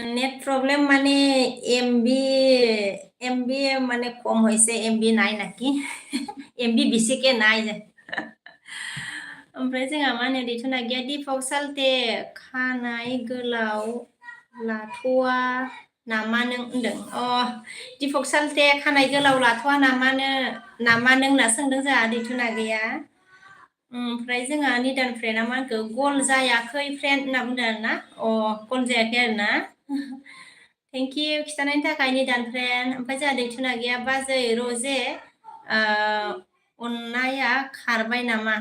নেট প্রবলেম মানে এমবি মানে কম হয়েছে এমবি নাই নাকি এমবি বেছিকে নাই ओमफ्राय जोंहा मा होनो दैथुना गैया दिपक सालथे खानाय गोलाव लाथ'वा नामा नों होनदों दिपक सालथे खानाय गोलाव लाथ'वा नामा नों होनना सोंदों जोंहा दैथुना गैया ओमफ्राय जोंहा निदान फ्रेन्डआ मा होनखो गल जायाखै फ्रेन्ड होनना बुंदों आरोना गल जायाखै आरोना थेंक इउ खिथानायनि थाखाय निदान फ्रेन्ड ओमफ्राय जोंहा दैथुना गैया बाजै रजे अननाया खारबाय नामा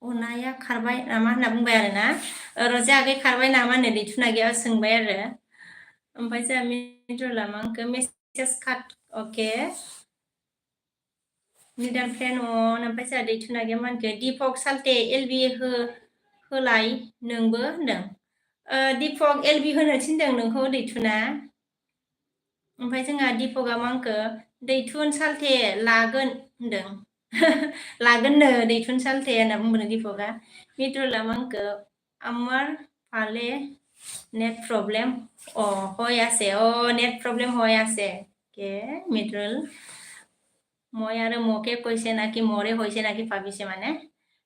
अनाया खारबाय नामा होनना बुंबाय आरोना रजे आगै खारबाय नामा होननो दैथुना गैया सोंबाय आरो ओमफ्राय जोंहा मिडुला मा होनखो मेसेज काट अके निदान फ्रेन्ड ओमफ्राय जोंहा दैथुना गैया मा होनखो दिपक सालथे एलबि होलाय नोंबो होनदों दिपक एलबि होनो थिनदों नोंखौ दैथुना ओमफ्राय जोंहा दिपकआ मा होनखो दैथुन सालथे लागोन होनदों लागोननो दैथुन सालथे होनना बुंदों दिपकआ मिडुला मा होनखो आमार फाले नेट प्रब्लेम হৈ আছে নেট प्रब्लेम হৈ আছে কে মিডুল মই আৰু মোকে কৈছে নাকি মৰে হৈছে নাকি ভাবিছে মানে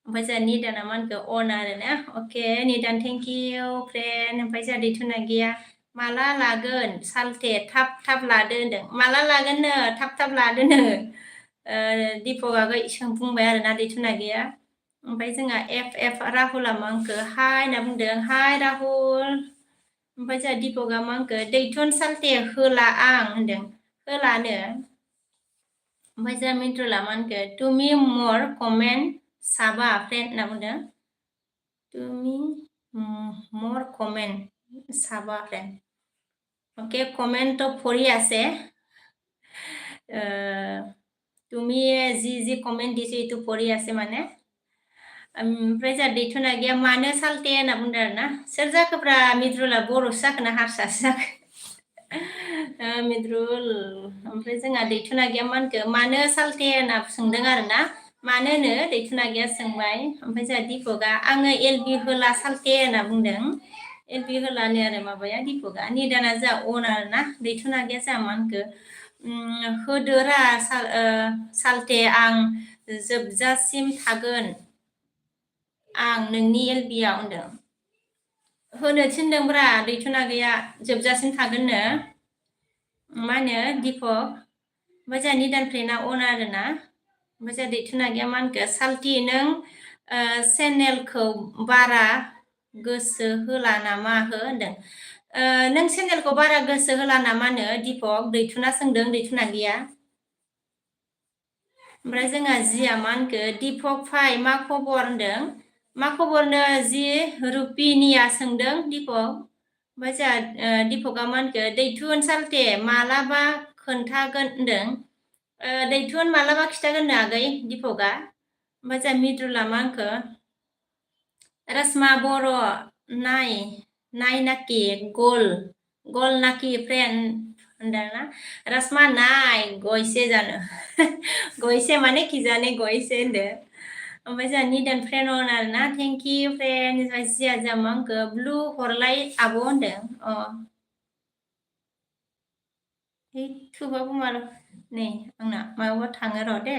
ओमफ्राय जोंहा निदाना मा होनखो अन आरोना अके निदान थेंक इउ फ्रेन्ड ओमफ्राय जोंहा दैथुना गैया माला लागोन सालथे थाब थाब लादो होनदों माला लागोननो थाब लादोनो दिपक आगै बुंबाय आरोना दैथुना गैया ओमफ्राय जोंहा एफ राहुला मा होनखो हाय होनना बुंदों हाय राहुल ओमफ्राय जोंहा दिपकआ मा होनखो दैथुन सालथे होला आं होनदों होलानो ओमफ्राय जोंहा मिन्ट्रला मा होनखो तुमि मर कमेन्ट साबा फ्रेन्ड होनना बुंदों तुमि मर कमेन्ट साबा फ्रेन्ड ओके कमेन्ट तो पঢ়ি আছে তুমি যি কমেন্ট দিছে এইটো পঢ়ি আছে মানে ओमफ्राय जोंहा दैथुना गैया मानो सालथे होनना बुंदों आरोना सोर जाखोब्रा मिद्रुला बर'सो जाखोना हारसासो जाखो मिद्रुल ओमफ्राय जोंहा दैथुना गैया मा होनखो मानो सालथे होनना सोंदों आरोना मानो होनो दैथुना गैया सोंबाय ओमफ्राय जोंहा दिपकआ आङो एलबि होला सालथे होनना बुंदों एलबि होलानो आरो माबाया दिपकआ निदाना जोंहा अन आरोना दैथुना गैया जोंहा मा होनखो होदोरा सालथे आं जोबजासिम थागोन आं नोंनि एलबियाव होनदों होनो थिनदोंब्रा दैथुना गैया जोबजासिम थागोननो मा होनो दिपक ओमफ्राय जोंहा निदान फ्रेन्डआ अन आरोना ओमफ्राय जोंहा दैथुना गैया मा होनखो सालथि नों चेनेलखौ बारा गोसो होला नामा होनदों नों चेनेलखौ बारा गोसो होला नामानो दिपक दैथुना सोंदों दैथुना गैया ओमफ्राय जोंहा जिया मा होनखो दिपक फाय मा खबर होनदों मा खबरनो जि रुपिनिया सोंदों दिपक ओमफ्राय जोंहा दिपकआ मा होनखो दैथुन सालथे मालाबा खोन्थागोन होनदों दैथुन मालाबा खिथागोननो आगै दिपकआ ओमफ्राय जोंहा मिद्रुला मा होनखो रसमा बर' नाय नाखि गल नाखि फ्रेन्ड होनदोंना रसमा नाय गयसे जानो गयसे माने खिजाने गयसे होनदों ओमफ्राय जोंहा निदान फ्रेन्ड अन आरोना थेंक इउ फ्रेन्ड जिया जोंहा मा होनखो ब्लु हरलाय आब' होनदों थुबाबो माला नै आंना मायावबा थाङो र' दे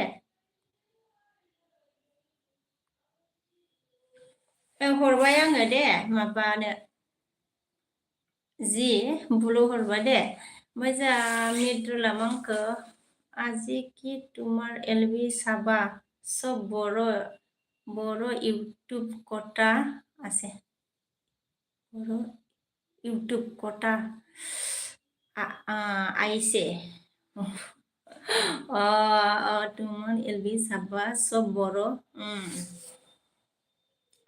हरबाय आङो दे माबानो जी बुलु हरबाय दे ओमफ्राय जोंहा मिदुला मांखो আজি কি তোমার এলবি সাবা সব বড় বড় ইউটিউব কটা আছে বড় ইউটিউব কটা আইছে তোমার এলবি সাবা সব বড়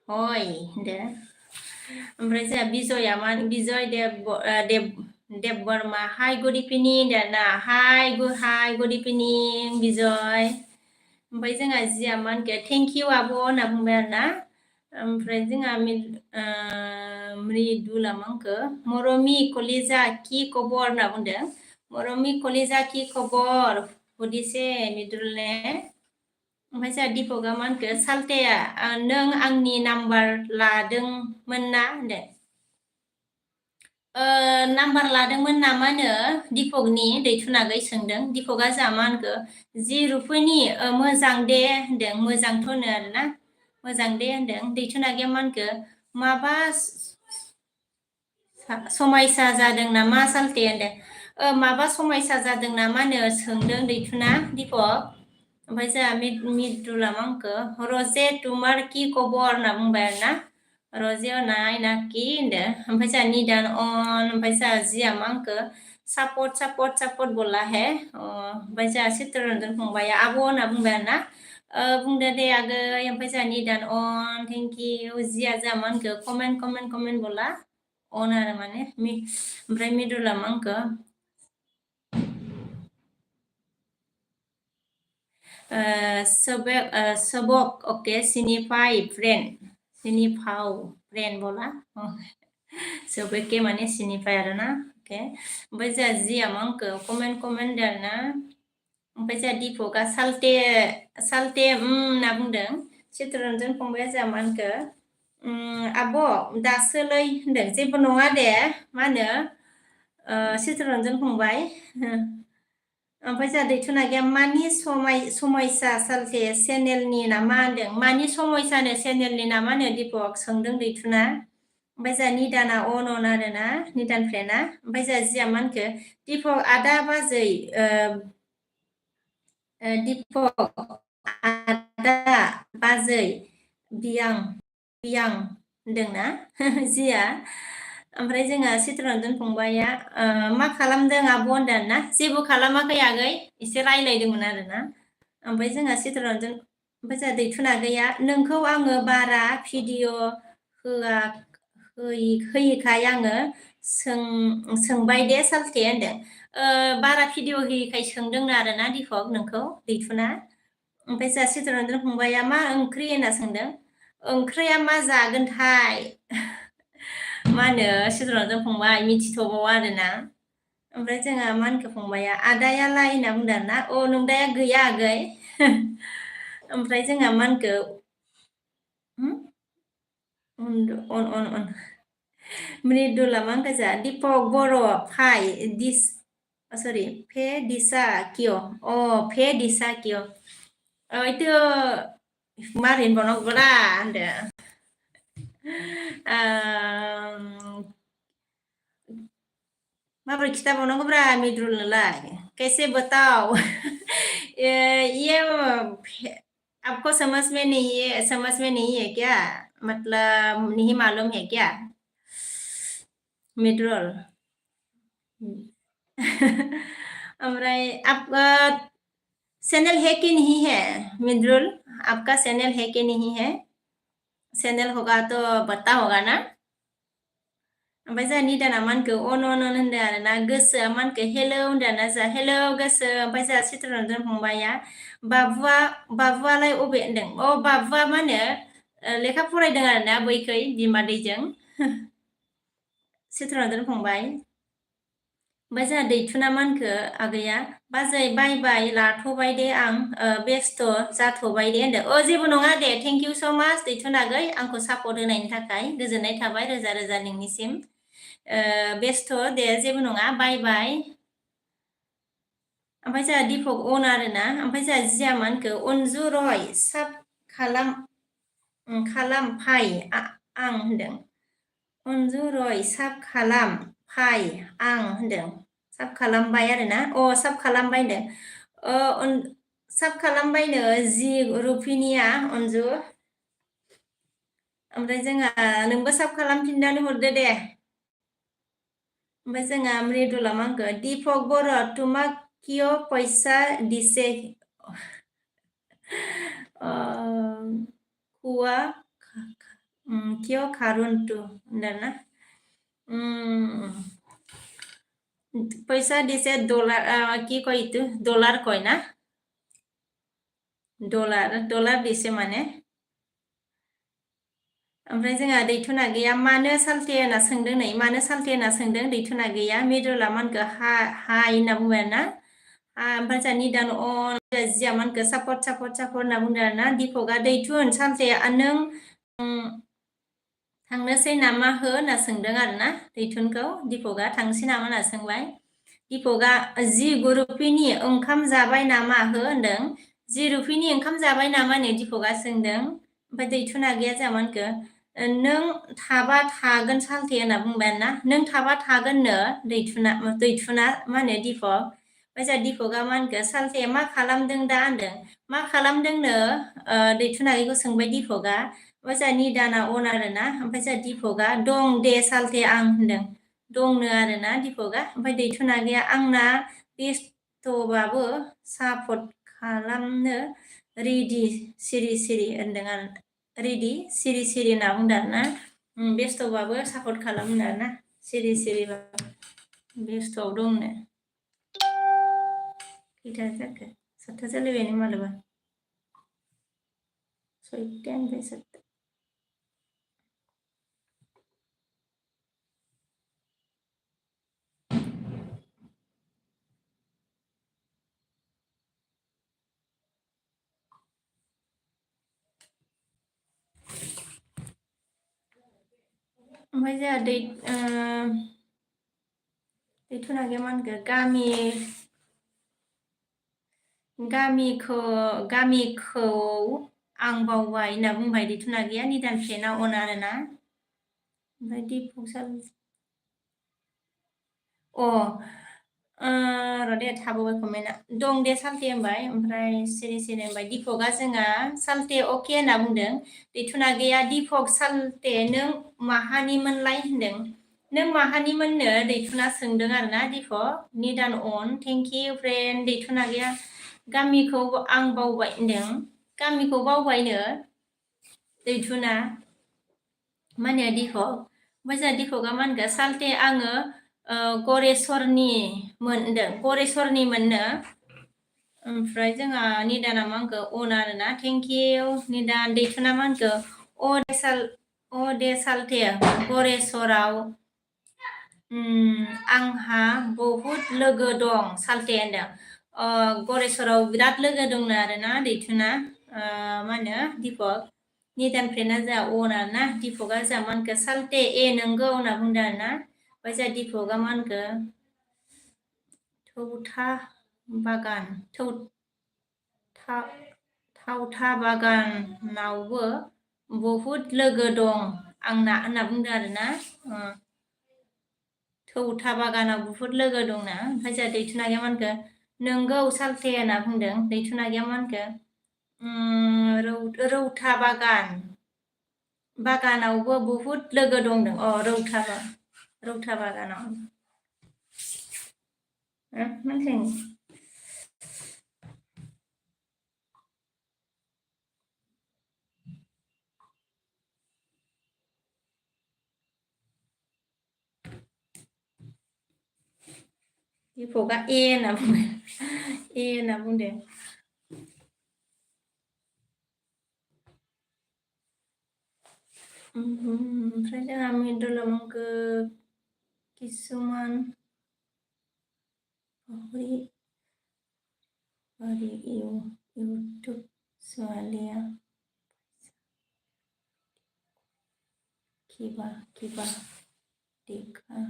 হয় দे ओमफ्राय जोंहा बिजया मा बिजय देब बर्मा हाय गुड इभिनिं दाना हाय गुड इभिनिं बिजय ओमफ्राय जोंहा जिया मा होनखो थेंक इउ आब' होनना बुंबाय आरो ना ओमफ्राय जोंहा मृदुला मा होनखो मरमि कलिजा कि खबर होनना बुंदों मरमि कलिजा कि खबर हुदिसे मृदुलने ओमफ्राय जोंहा दिपकआ मा होनखो सालथेया नों आंनि नाम्बार लादोंमोन ना होनदों नाम्बार लादोंमोन नामानो दिपकनि दैथुनागै सोंदों दिपकआ जोंहा मा होनखो जि रुफैनि मोजां दे होनदों मोजांथ' होनो आरोना मोजां दे होनदों दैथुनागैया मा होनखो माबा समायसा जादों नामा सालथे होनदों माबा समायसा जादों नामानो सोंदों दैथुना दिपक ओमफ्राय जोंहा मिदुला मा होनखो रजे तुमार कि खबर होनना बुंबाय आरोना रजे नायना कि होनदों ओमफ्राय जोंहा निदान अन ओमफ्राय जोंहा जिया मा होनखो सापर्ट बोला है ओमफ्राय जोंहा चित्तरन्जन फंबाया आब' होनना बुंबाय आरोना बुंदो दे आगै ओमफ्राय जोंहा निदान अन थेंक इउ जिया जोंहा मा होनखो कमेन्ट बोला अन आरो माने ओमफ्राय मिदुला मा होनखो सबक ओके सिनिफाई सिनिफाव फ्रेंड बोला सबके माने सिनिफाई आरो ना ओके ओमफ्राय जोंहा जिया मा होनखो कमेन्ट आरो ना ओमफ्राय जोंहा दिपकआ सालथे होनना बुंदों चित्तरन्जन फंबाया जोंहा मा होनखो आब' दासोलै होनदों जेबो नङा दे मा होनो चित्तरन्जन फंबाय ओमफ्राय जोंहा दैथुनागैया मानि समायसा सालथे चेनेलनि नामा होनदों मानि समायसानो चेनेलनि नामा होनो दिपक सोंदों दैथुना ओमफ्राय जोंहा निदाना अन आरो ना निदान फ्रेन्डआ ओमफ्राय जोंहा जिया मा होनखो दिपक आदा बाजै दिपक आदा बाजै बियां होनदोंना जिया ओमफ्राय जोंहा चित्तरन्जन फंबाया मा खालामदों आब' होनदों ना जेबो खालामाखै आगै एसे रायलायदोंमोन आरोना ओमफ्राय जोंहा चित्तरन्जन ओमफ्राय जोंहा दैथुनागैया नोंखौ आङो बारा भिडिअ होयिखाय आङो सोंबाय दे सालथे होनदों बारा भिडिअ होयिखाय सोंदोंनो आरोना दिपक नोंखौ दैथुना ओमफ्राय जोंहा चित्तरन्जन फंबाया मा ओंख्रि होनना सोंदों ओंख्रिया मा जागोनथाय मा होनो चित्तरन्जन फंबाय मिथिथ'बावा आरोना ओमफ्राय जोंहा मा होनखो फंबाया आदायालाय होनना बुंदों आरोना नोंदाया गैया आगै ओमफ्राय जोंहा मा होनखो मृदुला मा होनखो जोंहा दिपक बर' फाइ सरि फे दिसा किय फे दिसा किय इतो मारै होनबावनांगौब्रा होनदो माबोरै खिथाबावनांगौब्रा मिदुलनोलाय कैसे बताओ ये आपको समझ में नहीं है क्या मतलब नहीं मालूम है क्या मिदुल ओमफ्राय आप चैनल है कि नहीं है मिदुल आपका चैनल है कि नहीं है चैनल होगा तो बता होगा ना ओमफ्राय जोंहा निदाना मा होनखो अन होनदों आरोना गोसोआ मा होनखो हेलौ होनदों आरोना जोंहा हेलौ गोसो ओमफ्राय जोंहा चित्तरन्जन फंबाया बाबुआलाय अबे होनदों बाबुआ मा होनो लेखा फरायदों आरोना बैखै बिमादैजों चित्तरन्जन फंबाय ओमफ्राय जोंहा दैथुना मा होनखो आगैया बाजै बाय लाथ'बाय दे आं बेस्थ' जाथ'बाय दे होनदों जेबो नङा दे थेंक इउ स' माच दैथुनागै आंखौ सापर्ट होनायनि थाखाय गोजोननाय थाबाय रोजा नोंनिसिम बेस्थ' दे जेबो नङा बाय ओमफ्राय जोंहा दिफक अन आरोना ओमफ्राय जोंहा जिया मा होनखो अनजु रय साब खालाम फाय आं होनदों अनजु रय साब खालाम फाय आं होनदों साब खालामबाय आरोना साब खालामबाय होनदों साब खालामबायनो जि रुफिनिया अनजु ओमफ्राय जोंहा नोंबो साब खालामफिननानै हरदो दे ओमफ्राय जोंहा मृदुला मा होनखो दिपक बर' तुमा किय पैसा दिसे हुआ किय खारुनतु होनदोंना पैसा दिसे डलार কি কয় ইটো ডলার কয় না डलार दिसे माने ओमफ्राय जोंहा दैथुना गैया मानो सालथे होनना सोंदों नै मानो सालथे होनना सोंदों दैथुना गैया मृदुला मा होनखो हाय होनना बुंबाय आरोना ओमफ्राय जोंहा निदान जिया मा होनखो सापर्ट होनना बुंदों आरोना दिपकआ दैथुन सालथे नों थांनोसै नामा हो होनना सोंदों आरोना दैथुनखौ दिपकआ थांसै नामा होनना सोंबाय दिपकआ जि गुरुपिनि ओंखाम जाबाय नामा हो होनदों जि रुपिनि ओंखाम जाबाय नामा होनना दिपकआ सोंदों ओमफ्राय दैथुना गैया जोंहा मा होनखो नों थाबा थागोन सालथे होनना बुंबाय आरोना नों थाबा थागोननो दैथुना मा होनो दिपक ओमफ्राय जोंहा दिपकआ मा होनखो सालथे मा खालामदों दा होनदों मा खालामदोंनो दैथुनाखौ सोंबाय दिपकआ ओमफ्राय जोंहा निदाना अन आरोना ओमफ्राय जोंहा दिपकआ दं दे सालथे आं होनदों दंनो आरोना दिपकआ ओमफ्राय दैथुना गैया आंना बेस्थ'बाबो सापर्ट खालामनो रेडि सिरि होनदों आरो रेडि सिरि होनना बुंदों आरोना बेस्थ'बाबो सापर्ट खालामनो आरोना सिरि बेस्थ'आव दंनो खैथा जाखो 7था जालायबायानो मालाबा 6टानिफ्राय 7 ओमफ्राय जोंहा दैथुना गैया मा होनखो गामिखौ आं बावबाय होनना बुंबाय दैथुना गैया निदान फ्लेना अन आरोना ओमफ्राय दिपक र' दे थाबावबाय कमेन्टआ दं दे सालथे होनबाय ओमफ्राय सिरि होनबाय दिपकआ जोंहा सालथे अके होनना बुंदों दैथुना गैया दिपक सालथे नों माहानिमोनलाय होनदों नों माहानिमोननो दैथुना सोंदों आरोना दिपक निदान अन थेंक इउ फ्रेन्ड दैथुना गैया गामिखौ आं बावबाय होनदों गामिखौ बावबायनो दैथुना मा होनो दिपक ओमफ्राय जोंहा दिपकआ मा होनगोन सालथे आङो गरेस्वरनिमोन होनदों गरेस्वरनिमोननो ओमफ्राय जोंहा निदाना मा होनखो अन आरोना थेंक इउ निदान दैथुना मा होनखो दे सालथे गरेस्वराव आंहा बहुद लोगो दं सालथे होनदों गरेस्वराव बिराद लोगो दंनो आरोना दैथुना मा होनो दिपक निदान फ्रेन्डआ जोंहा अन आरोना दिपकआ जोंहा मा होनखो सालथे नोंगौ होनना बुंदों आरोना ओमफ्राय जोंहा दिपकआ मा होनखो थावथा बागानावबो बहुद लोगो दं आंना होनना बुंदों आरोना थौथा बागानाव बुहुद लोगो दंना ओमफ्राय जोंहा दैथुना गैया मा होनखो नोंगौ सालथे होनना बुंदों दैथुना गैया मा होनखो रौथा बागानावबो बहुद लोगो दंदों रौथा बागानाव मोनथिं दिपकआ होनना बुंबाय होनना बुंदों ओमफ्राय जोंहा मृदुला मंगो किसुमान इउटुब ছোৱালীয়া কিবা দেখা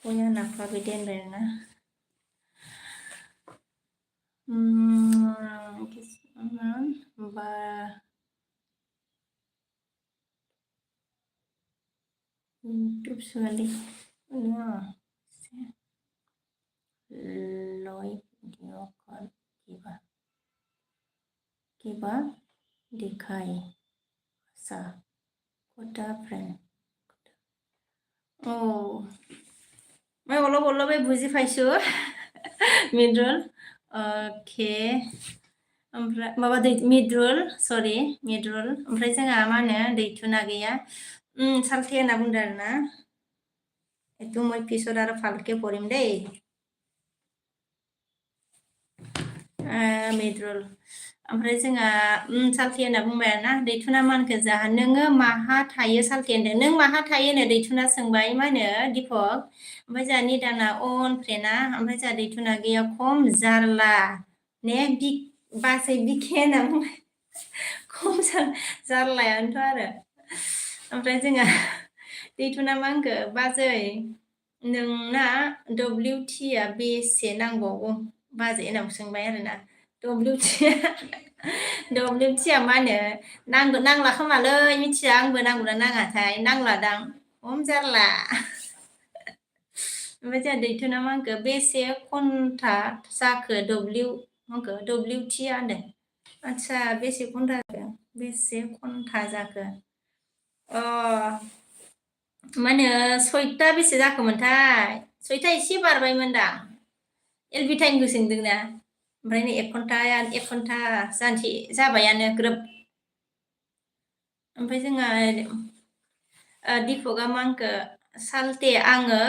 Baya napa beden berna. Ba YouTube sekali. Loi video call kiba dikai sa kota friend. Oh, मैं অলপ অলপে বুজি পাইছো মিডল ओके ओमफ्राय माबा मिडल सरि मिडल ओमफ्राय जोंहा मा होनो दैथुना गैया सालथे होनना बुंदों आरोना एथु মই পিছত আৰু ভালকে পঢ়িম দেই मिडल ओमफ्राय जोंहा सालथे होनना बुंबाय आरोना दैथुना मानखो जाहा नोङो माहा थायो सालथे होनदों नों माहा थायो होनो दैथुना सोंबाय मा होनो दिपक ओमफ्राय जोंहा निदाना अन फ्रेना ओमफ्राय जोंहा दैथुना गैया खम जारला ने बासै बिखे होनना बुंबाय खम जारलायानोथ' आरो ओमफ्राय जोंहा दैथुना मा होनखो बाजै नोंना WT बेसे नांबावगौ बाजै होनना सोंबाय आरोना WT मा होनो नांला खोमालै मिथिया आंबो नांगौना नाङाथाय नांलादां खम जारला ओमफ्राय जोंहा दैथुना मा होनखो बेसे घन्टा जाखो WT होनदों आदसा बेसे घन्टा जाखो मा होनो 6ता बेसे जाखोमोनथाय 6ता एसे बारबायमोनदां एलबि टाइमखौ सोंदोंना ओमफ्राय नै 1 घन्टा जानोसै जाबायानो ग्रोब ओमफ्राय जोंहा दिपकआ मा होनखो सालथे आङो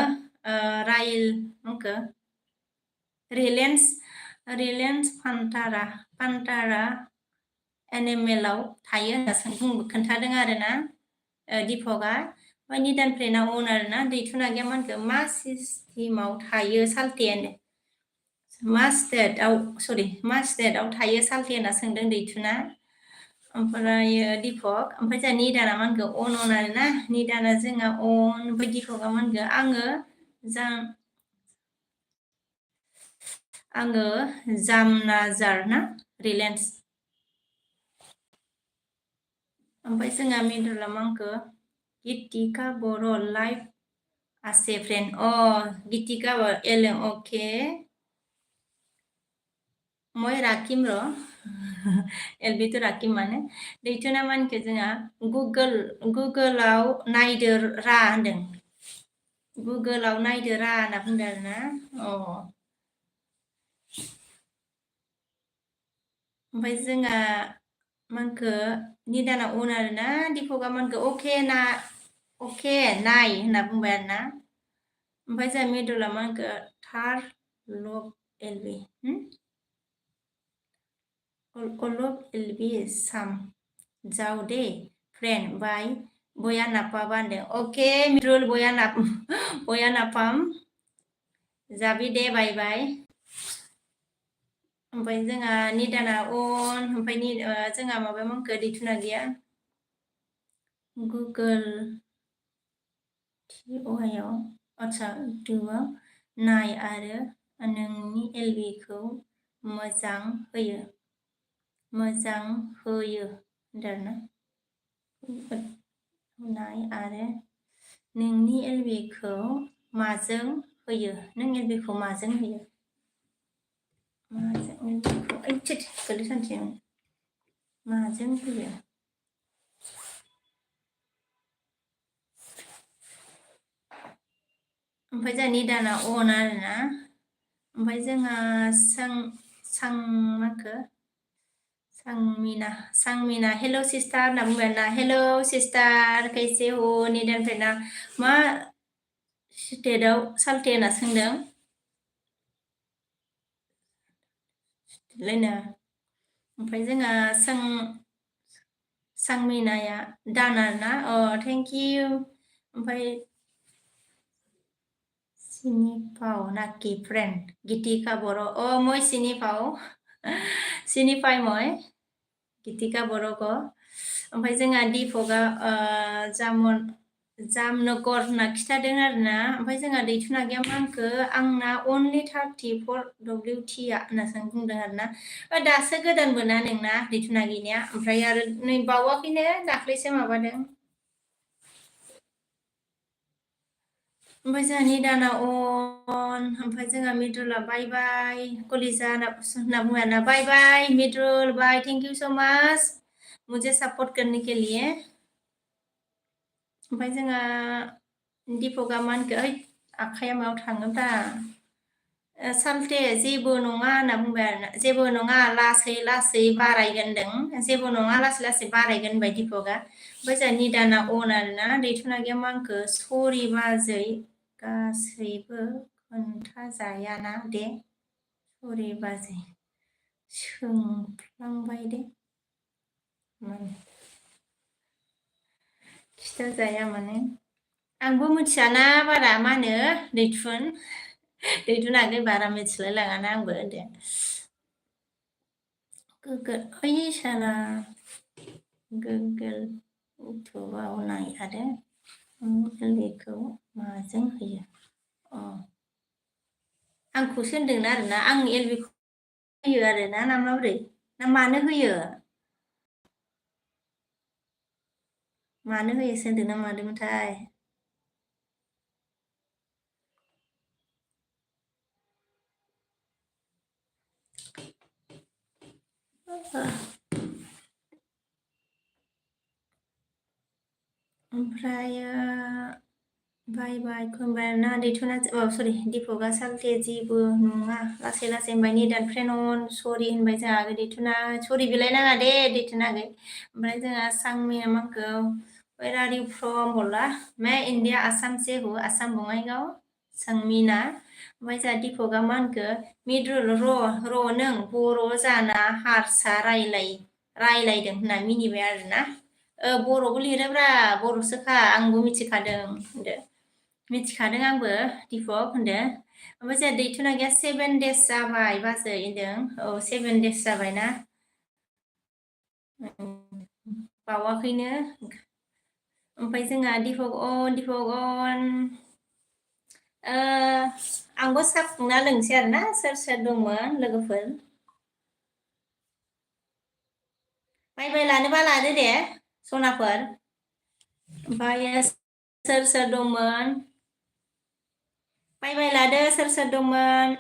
रायिल होनखो रिलायन्स फान्टारा एनिमेलाव थायो होनना खोन्थादों आरोना दिपकआ ओमफ्राय निदान फ्रेन्डआ अन आरोना दैथुना गैया मा होनखो मा सिस्टेमाव थायो सालथेयानो मा स्टेटआव थायो सालथे होनना सोंदों दैथुना ओमफ्राय दिपक ओमफ्राय जोंहा निदाना मा होनखो अन आरोना निदाना जोंहा अन ओमफ्राय दिपकआ मा होनखो आङो जामनाजार ना रिलायन्स ओमफ्राय जोंहा मिडला मा होनखो गितिका बर' लाइफ आसे फ्रेन्ड गितिका अके মই রাকিম एलबिथ' राकिम माने दैथुना मानखो जोंहा गुगोलाव नायदो रा होनदों गुगोलाव नायदो रा होनना बुंदों आरोना ओमफ्राय जोंहा मानखो निदाना अन आरोना दिपकआ मानखो अके नाय होनना बुंबाय आरोना ओमफ्राय जोंहा मिडला मानखो थार लभ एलबि অলপ एलबि साम जाव दे फ्रेन्ड बाय बया नापा बान्दो अके मिडल बया नापाम जाबि दे बाय बाय ओमफ्राय जोंहा निदाना अन ओमफ्राय जोंहा माबा मोनखो दैथुना गैया गुगोल TOआव आदसा दोआव नाय आरो नोंनि एलबिखौ मोजां होयो होनदोंना नाय आरो नोंनि एलबिखौ माजों होयो नों एलबिखौ माजों होयो माजों होयो ओमफ्राय जोंहा निदाना अन आरोना ओमफ्राय जोंहा सांमिना हेल' सिस्टार होनना बुंबाय ना हेल' सिस्टार कैसे हो निदान फ्रेन्डआ मा स्टेटआव सालथे होनना सोंदों ओमफ्राय जोंहा सांमिनाया दान आरोना थेंक इउ ओमफ्राय सिनिपाव नाकि फ्रेन्ड गितिका बर' মই চিনিপাই মই गितिका बर'खौ ओमफ्राय जोंहा दिपकआ जामनगर होनना खिथादों आरोना ओमफ्राय जोंहा दैथुना गैया मा होनखो आंना अनलि 34 WT होननासो बुंदों आरोना दासो गोदान मोना नोंना दैथुना गैनाया ओमफ्राय आरो नै बावाखैनो दाख्लैसो माबादों ओमफ्राय जोंहा निदाना अन ओमफ्राय जोंहा मिडुला बाय बाय कलिजा होनना बुङो आरोना बाय बाय मिडुल बाय थेंक इउ सो माच मुझे सपोर्ट करने के लिए ओमफ्राय जोंहा दिपकआ मा होनखो ओइ आखाइया मायाव थाङोब्रा सालथे जेबो नङा होनना बुंबाय आरोना जेबो नङा लासै लासै बारायगोन होनदों जेबो नङा लासै लासै बारायगोन होनबाय दिपकआ ओमफ्राय जोंहा निदाना अन आरोना दैथुना गैया मा होनखो सरि बाजै गासैबो खोन्थाजायाना दे सरि बाजै सोंफ्लांबाय दे खिथाजाया माने आंबो मिथियाना बारा मा होनो दैथुन आगै बारा मिथिलाय लाङाना आंबो होनदो गोगो ओइ साला गोगोल इउटुबाव नाय आरो बेखौ माजों होयो अ आंखौसो होनदोंना आरोना आं एलबिखौ होयो आरोना ना माबोरै ना मानो होयो मानो होयोसो होनदों ना मादोंमोनथाय ओमफ्रायो बाय बाय खुलुमबाय ना दैथुना सरि दिपकआ सालथे जेबो नङा लासै लासै होनबाय निदान फ्रेन्ड अन सरि होनबाय जोंहा आगै दैथुना सरि बिलायनाङा दे दैथुना आगै ओमफ्राय जोंहा सांमिया माखौ वेर आर इउ फ्रम बोला मैं इंडिया आसाम से हूँ आसाम बङाइगाव सांमिना ओमफ्राय जोंहा दिपकआ मा होनखो मिडुल र' नों बर' जाना हारसा रायलायदों होनना मिनिबाय आरोना बर'बो लिरोब्रा बर'सोखा आंबो मिथिखादों होनदो मिथिखादों आंबो दिपक होनदो ओमफ्राय जोंहा दैथुना गैया 7 days जाबाय बाजै होनदों औ 7 days जाबायना बावाखैनो ओमफ्राय जोंहा दिपक अन आंबो सा फुदुंना लोंसै आरोना सोर सोर दंमोन लोगोफोर बाय बाय लानोबा लादो दे सनाफोर ओमफ्राय सोर सोर दंमोन बाय बाय लादो सोर सोर दंमोन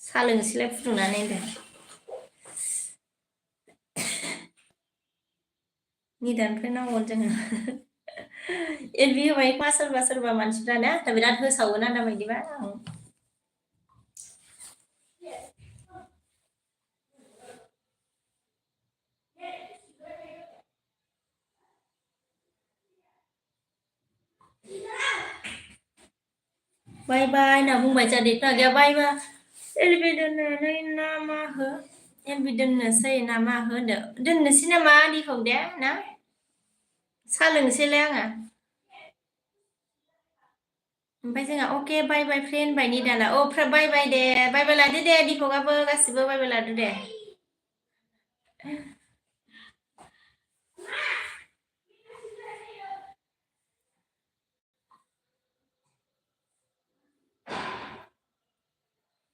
सा लोंसैलाय फुदुंनानै होनदों निदानिफ्राय नांगोन जोङो एलबि होबाय मा सोरबा सोरबा मानसिफ्राना बिराद होसावोना दाबायदिबा बाय बाय होनना बुंबाय जोंहा दैथुना गैया बाय बाय एलबि दोननानै ना मा हो एलबि दोननोसै ना मा हो होनदो दोननोसै नामा दिपक दे ना सा लोंसैलाय आङो ओमफ्राय जोंहा अके बाय बाय फ्रेन्ड बाय निदाना बाय बाय दे बाय बाय लादो दे दिपकआबो गासिबो बाय बाय लादो दे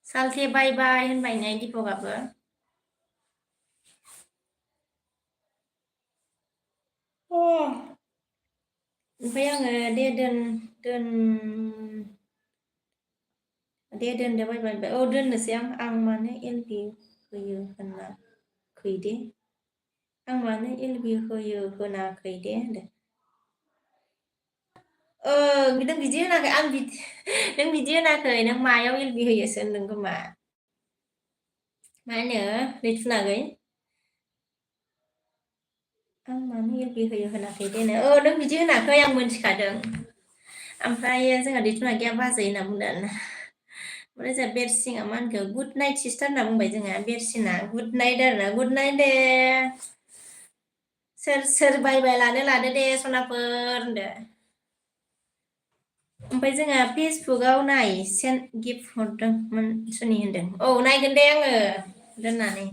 सालथे बाय बाय होनबाय नै दिपकआबो ओमफ्राय आङो दे दोन दे दोनदो बाय बाय औ दोननोसै आं मानो एलबि होयो होनाखै दे आं मानो एलबि होयो होनाखै दे होनदो नों बिदि होनाखै नों बिदि होनाखै नों मायाव एलबि होयोसो होनदों खोमा मा होनो दैथुन आगै आं मानो एलबि होयो होनाखै देनो नों बिदि होनाखै आं मोनथिखादों ओमफ्राय जोंहा दैथुना गैया बाजै होनना बुंदों आरोना ओमफ्राय जोंहा बेरसिंआ मा होनखो गुड नाइट सिस्टार होनना बुंबाय जोंहा बेरसिना गुड नाइट आरोना गुड नाइट दे सोर बाय बाय लादो दे सनाफोर होनदो ओमफ्राय जोंहा फेसबुकआव नाय सेन्ट गिफ्ट हरदोंमोन सुनि होनदों औ नायगोन दे आङो दोननानै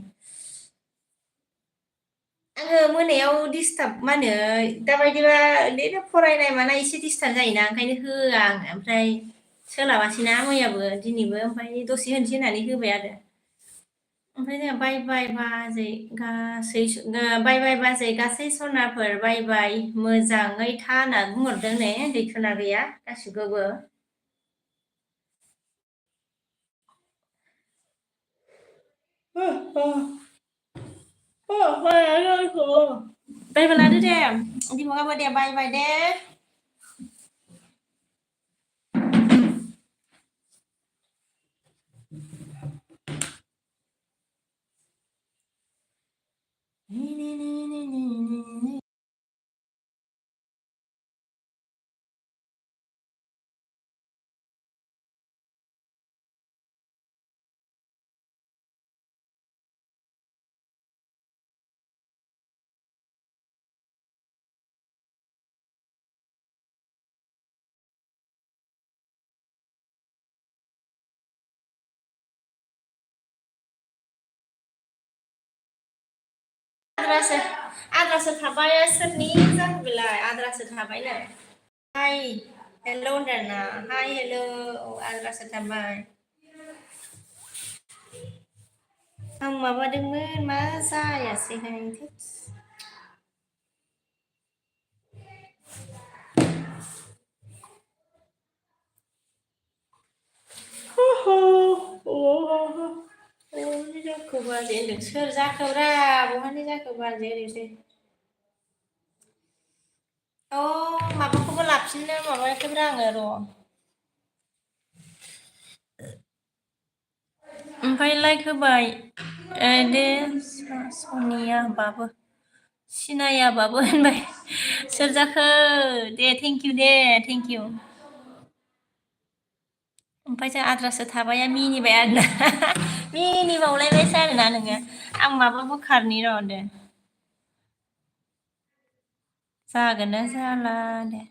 आङो मोनायाव डिस्टार्ब मा होनो दाबायदिबा ओरैनो फरायनाय मानाय एसे डिस्टार्ब जायोना ओंखायनो होआ आङो ओमफ्राय सोलाबासैना मैयाबो दिनैबो ओमफ्राय दसे होनोसै होननानै होबाय आरो ओमफ्राय जोंहा बाय बाय बाजै गासै बाय बाय बाजै गासै सनाफोर बाय बाय मोजाङै था होनना बुंहरदों ने दैथुना गैया गासिखौबो बायबा लादो दे दिमागाबो दे बाय बाय दे आद्रासो आद्रासो थाबाय सोरनि जाखो बेलाय आद्रासो थाबायनो हाय हेल' होनदोंना हाय हेल' आद्रासो थाबाय आं माबादोंमोन मा जायासैहाय बहानि जाखो बाजै होनदों सोर जाखोब्रा बहानि जाखो बाजै ओरैसै माबाखौबो लाफिननो माबायाखैब्रा आङो र' ओमफ्राय लाइक होबाय दे सनियाबाबो सिनायाबाबो होनबाय सोर जाखो दे थेंकिउ दे थेंकिउ ओमफ्रायसो आद्रासो थाबाया मिनिबाय आरोना मिनिबावलायबायसो आरोना नोङो आं माबा बोखारनि र' दे जागोन ना जाला दे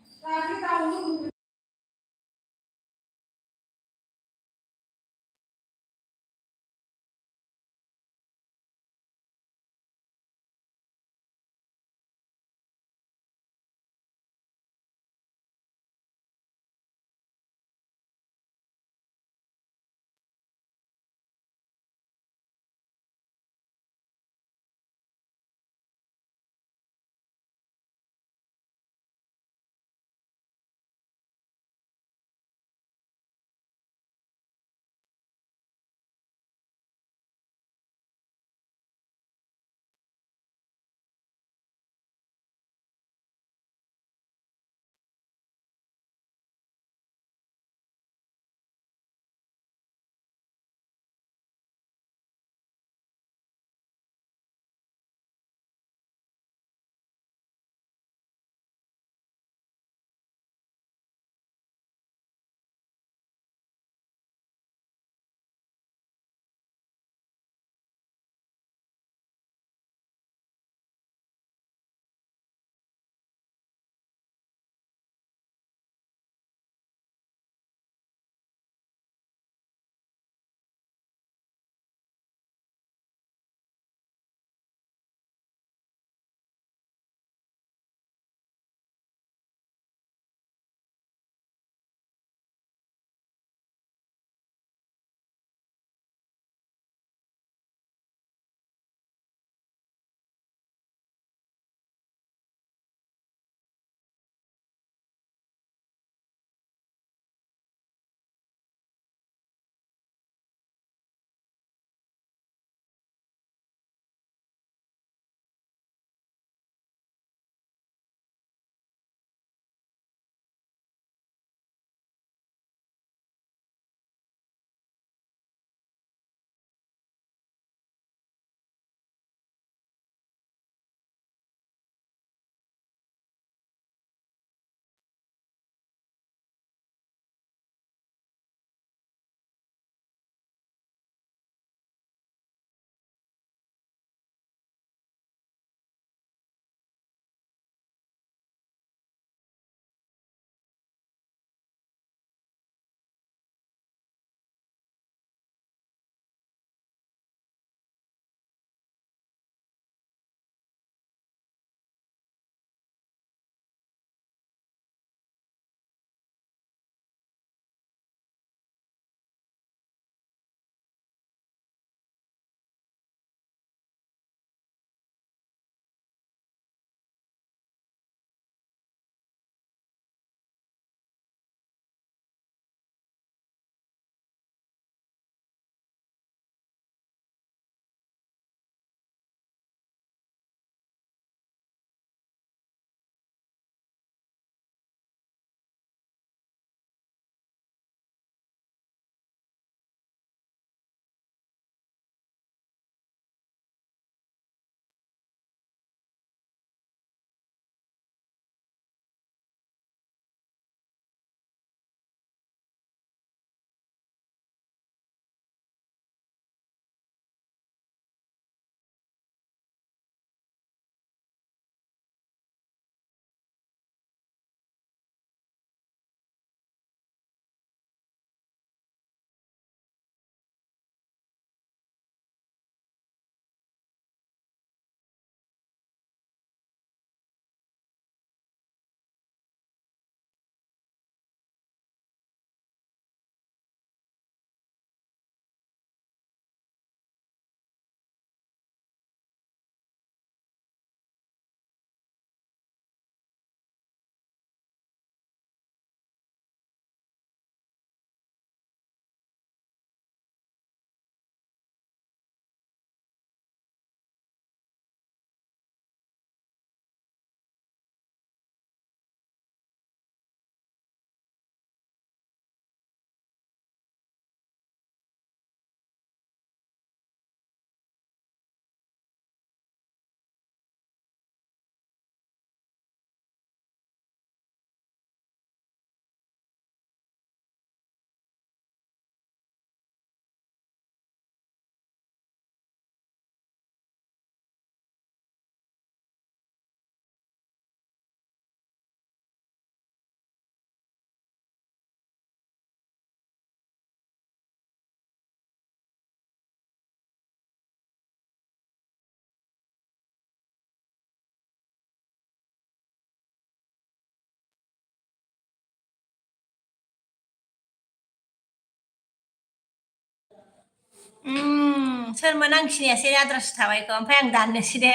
सोरमोन आं खिनायासै आद्रासो थाबायखौ ओमफ्राय आं दाननोसै दे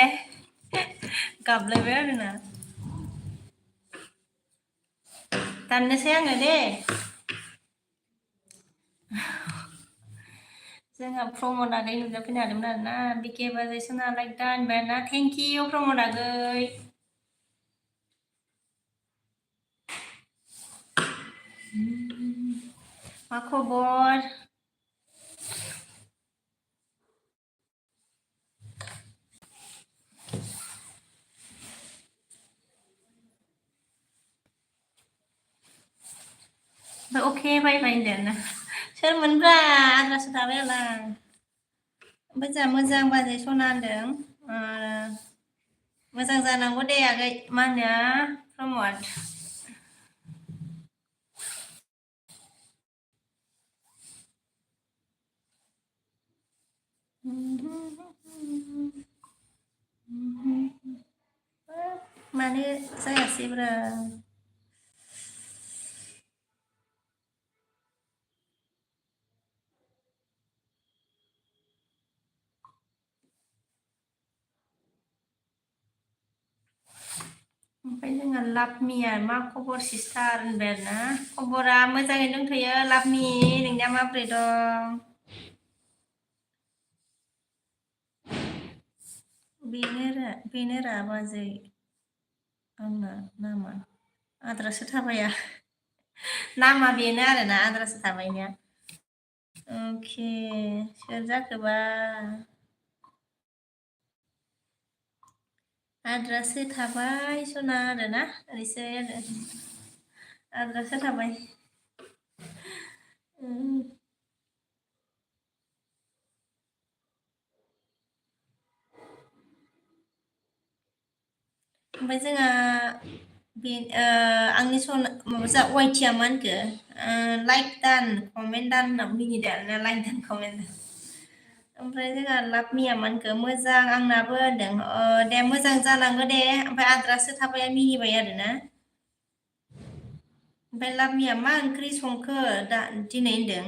गाबलायबाय आरोना दाननोसै आङो दे जोंहा प्रमद आगै नुजाफैनो हादोंमोन आरोना बिके बाजै सना लाइक दा होनबाय आरोना थेंक इउ प्रमद आगै मा खबर अके बाय बाय होनदों ना सोरमोनब्रा आद्रासो थाबाय आं ओमफ्राय जोंहा मोजां बाजै सना होनदों मोजां जानांगौ दे आगै मा होनो प्रमद मानो जायासैब्रा ओमफ्राय जोंहा लाभमिया मा खबर सिस्टार होनबाय आरोना खबरा मोजाङै दंथ'यो लाभमि नोंनिया माब्रै दं बेनो रा बाजै आंना नामा आद्रासो थाबाया नामा बेनो आरोना आद्रासो थाबायनिया अके सोर जाखोबा आद्रासो थाबाय सना आरोना ओरैसो आरो आद्रासो थाबाय ओमफ्राय जोंहा बे आंनि सना माबा वाइटिया मा होनखो लाइक दान कमेन्ट दान होनना मिनिदों आरोना लाइक दान कमेन्ट दान ओमफ्राय जोंहा लाभमिया मा होनखो मोजां आंनाबो होनदों दे मोजां जालाङो दे ओमफ्राय आद्रासो थाबाया मिनिबाय आरोना ओमफ्राय लाभमिया मा ओंख्रि संखो दा दिनै होनदों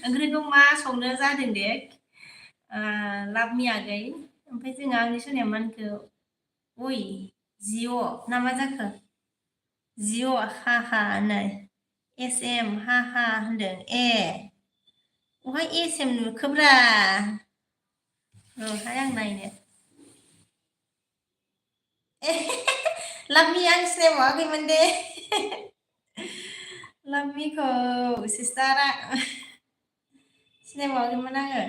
ओंख्रिखौ मा संनो जादों दे लाभमिया आगै ओमफ्राय जोंहा आंनि सोरनिया मा होनखो ओइ जिअ ना मा जाखो जिअ हा हा नै एस एम हा हा होनदों बहाय एस एम नुखोब्रा रहाय आं नायनो लाभमिया आं सिनायबावाखैमोन दे लाभमिखौ सिस्टारा सिनायबावाखैमोन आङो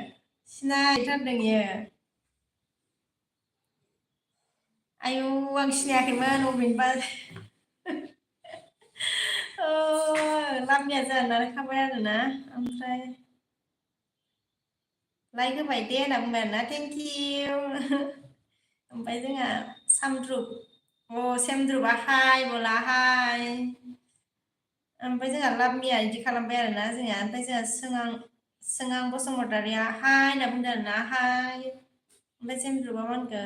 सिनायथारदों इयो आयौ आं सिनायाखैमोन अबेनिबा लाभमिया जोंहा नारखाबाय आरोना ओमफ्राय लाइक होबाय दे होनना बुंबाय आरोना थेंक इउ ओमफ्राय जोंहा सामद्रुप सेमद्रुपा हाय बला हाय ओमफ्राय जोंहा लाभमिया बिदि खालामबाय आरोना जोंहा ओमफ्राय जोंहा सोंआं बसुमतारिया हाय होनना बुंदों आरोना हाय ओमफ्राय सेमद्रुपा मा होनखो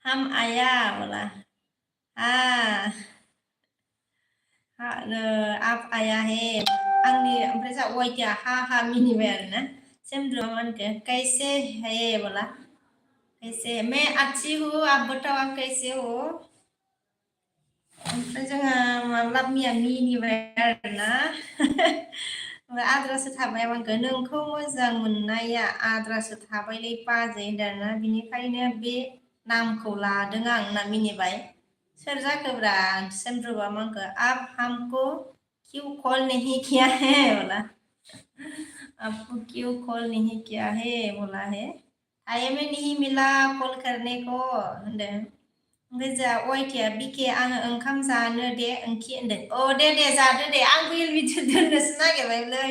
हाम आया बोला आप आया है आंनि ओमफ्राय जोंहा वाइटिया हा हा मिनिबाय आरोना सेमद्रुपा मा होनखो कैसे है बोला कैसे मैं अच्छी हूँ आप बताओ आप कैसे हो ओमफ्राय जोंहा लाभमिया मिनिबाय आरोना ओमफ्राय आद्रासो थाबाय आंखौ नोंखौ मोजां मोननाया आद्रासो थाबायलै बाजै होनदोंना बिनिखायनो बे नामखौ लादों आं होनना मिनिबाय सोर जाखोब्रा सेमद्रुपा मा होनखो आप हमको क्यों कॉल नहीं किया है बोला आपको क्यों कॉल नहीं किया है बोला है टाइम ही नहीं मिला कॉल करने को होनदों ओमफ्राय जोंहा वाइटिया बिके आङो ओंखाम जानो दे ओंखि होनदों दे जादो दे आं रिल भिडिअ दोननोसो नागिरबायलै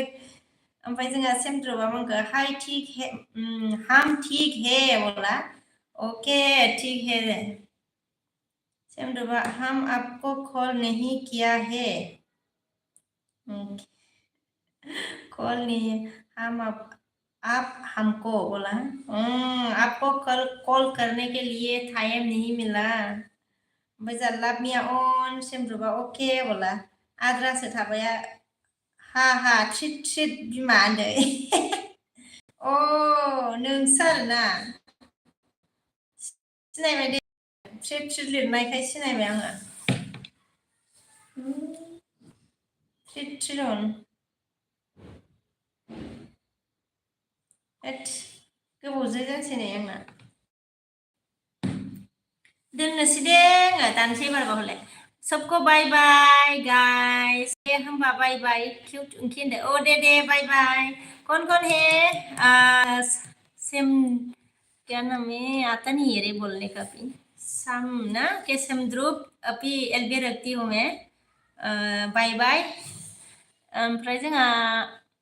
ओमफ्राय जोंहा सेमद्रुपा मा होनखो हाय ठीक है हम ठीक है बोला ओके ठीक है सेमद्रुपा हम आपको कॉल नहीं किया है कॉल नहीं हम आप हमको बोला आपको कॉल करने के लिए टाइम नहीं मिला ओमफ्राय जोंहा लाभमिया अन सेमद्रुपा अके बोला आद्रासो थाबाया हा हा ट्रिट बिमा होनदो अ नोंसो आरोना सिनायबाय दे ट्रिट लिरनायखाय सिनायबाय आङो ट्रिट होद गोबावजों जोंसै नै आंना दोननोसै दे आङो दानसै एबारबा हले सबको बाय बाय गाइस दे होमबा बाय बाय क्यों उनकी होनदो ओ दे बाय बाय कौन है सेम क्या नाम है आता नहीं है रे बोलने का भी सम ना के समद्रुप अभी एलबी रखती हूँ मैं बाय बाय ओमफ्राय जोंहा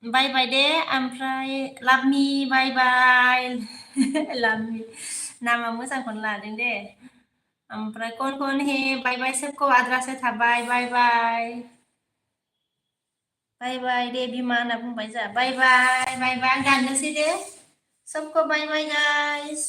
बाय बाय दे ओमफ्राय लाभमि बाय बाय लाभमि नामा मोजांखौनो लादों दे ओमफ्राय कौन है बाय बाय सबको आद्रासो थाबाय बाय बाय बाय बाय दे बिमा होनना बुंबाय जा बाय बाय आं दाननोसै दे सबको बाय बाय गाइस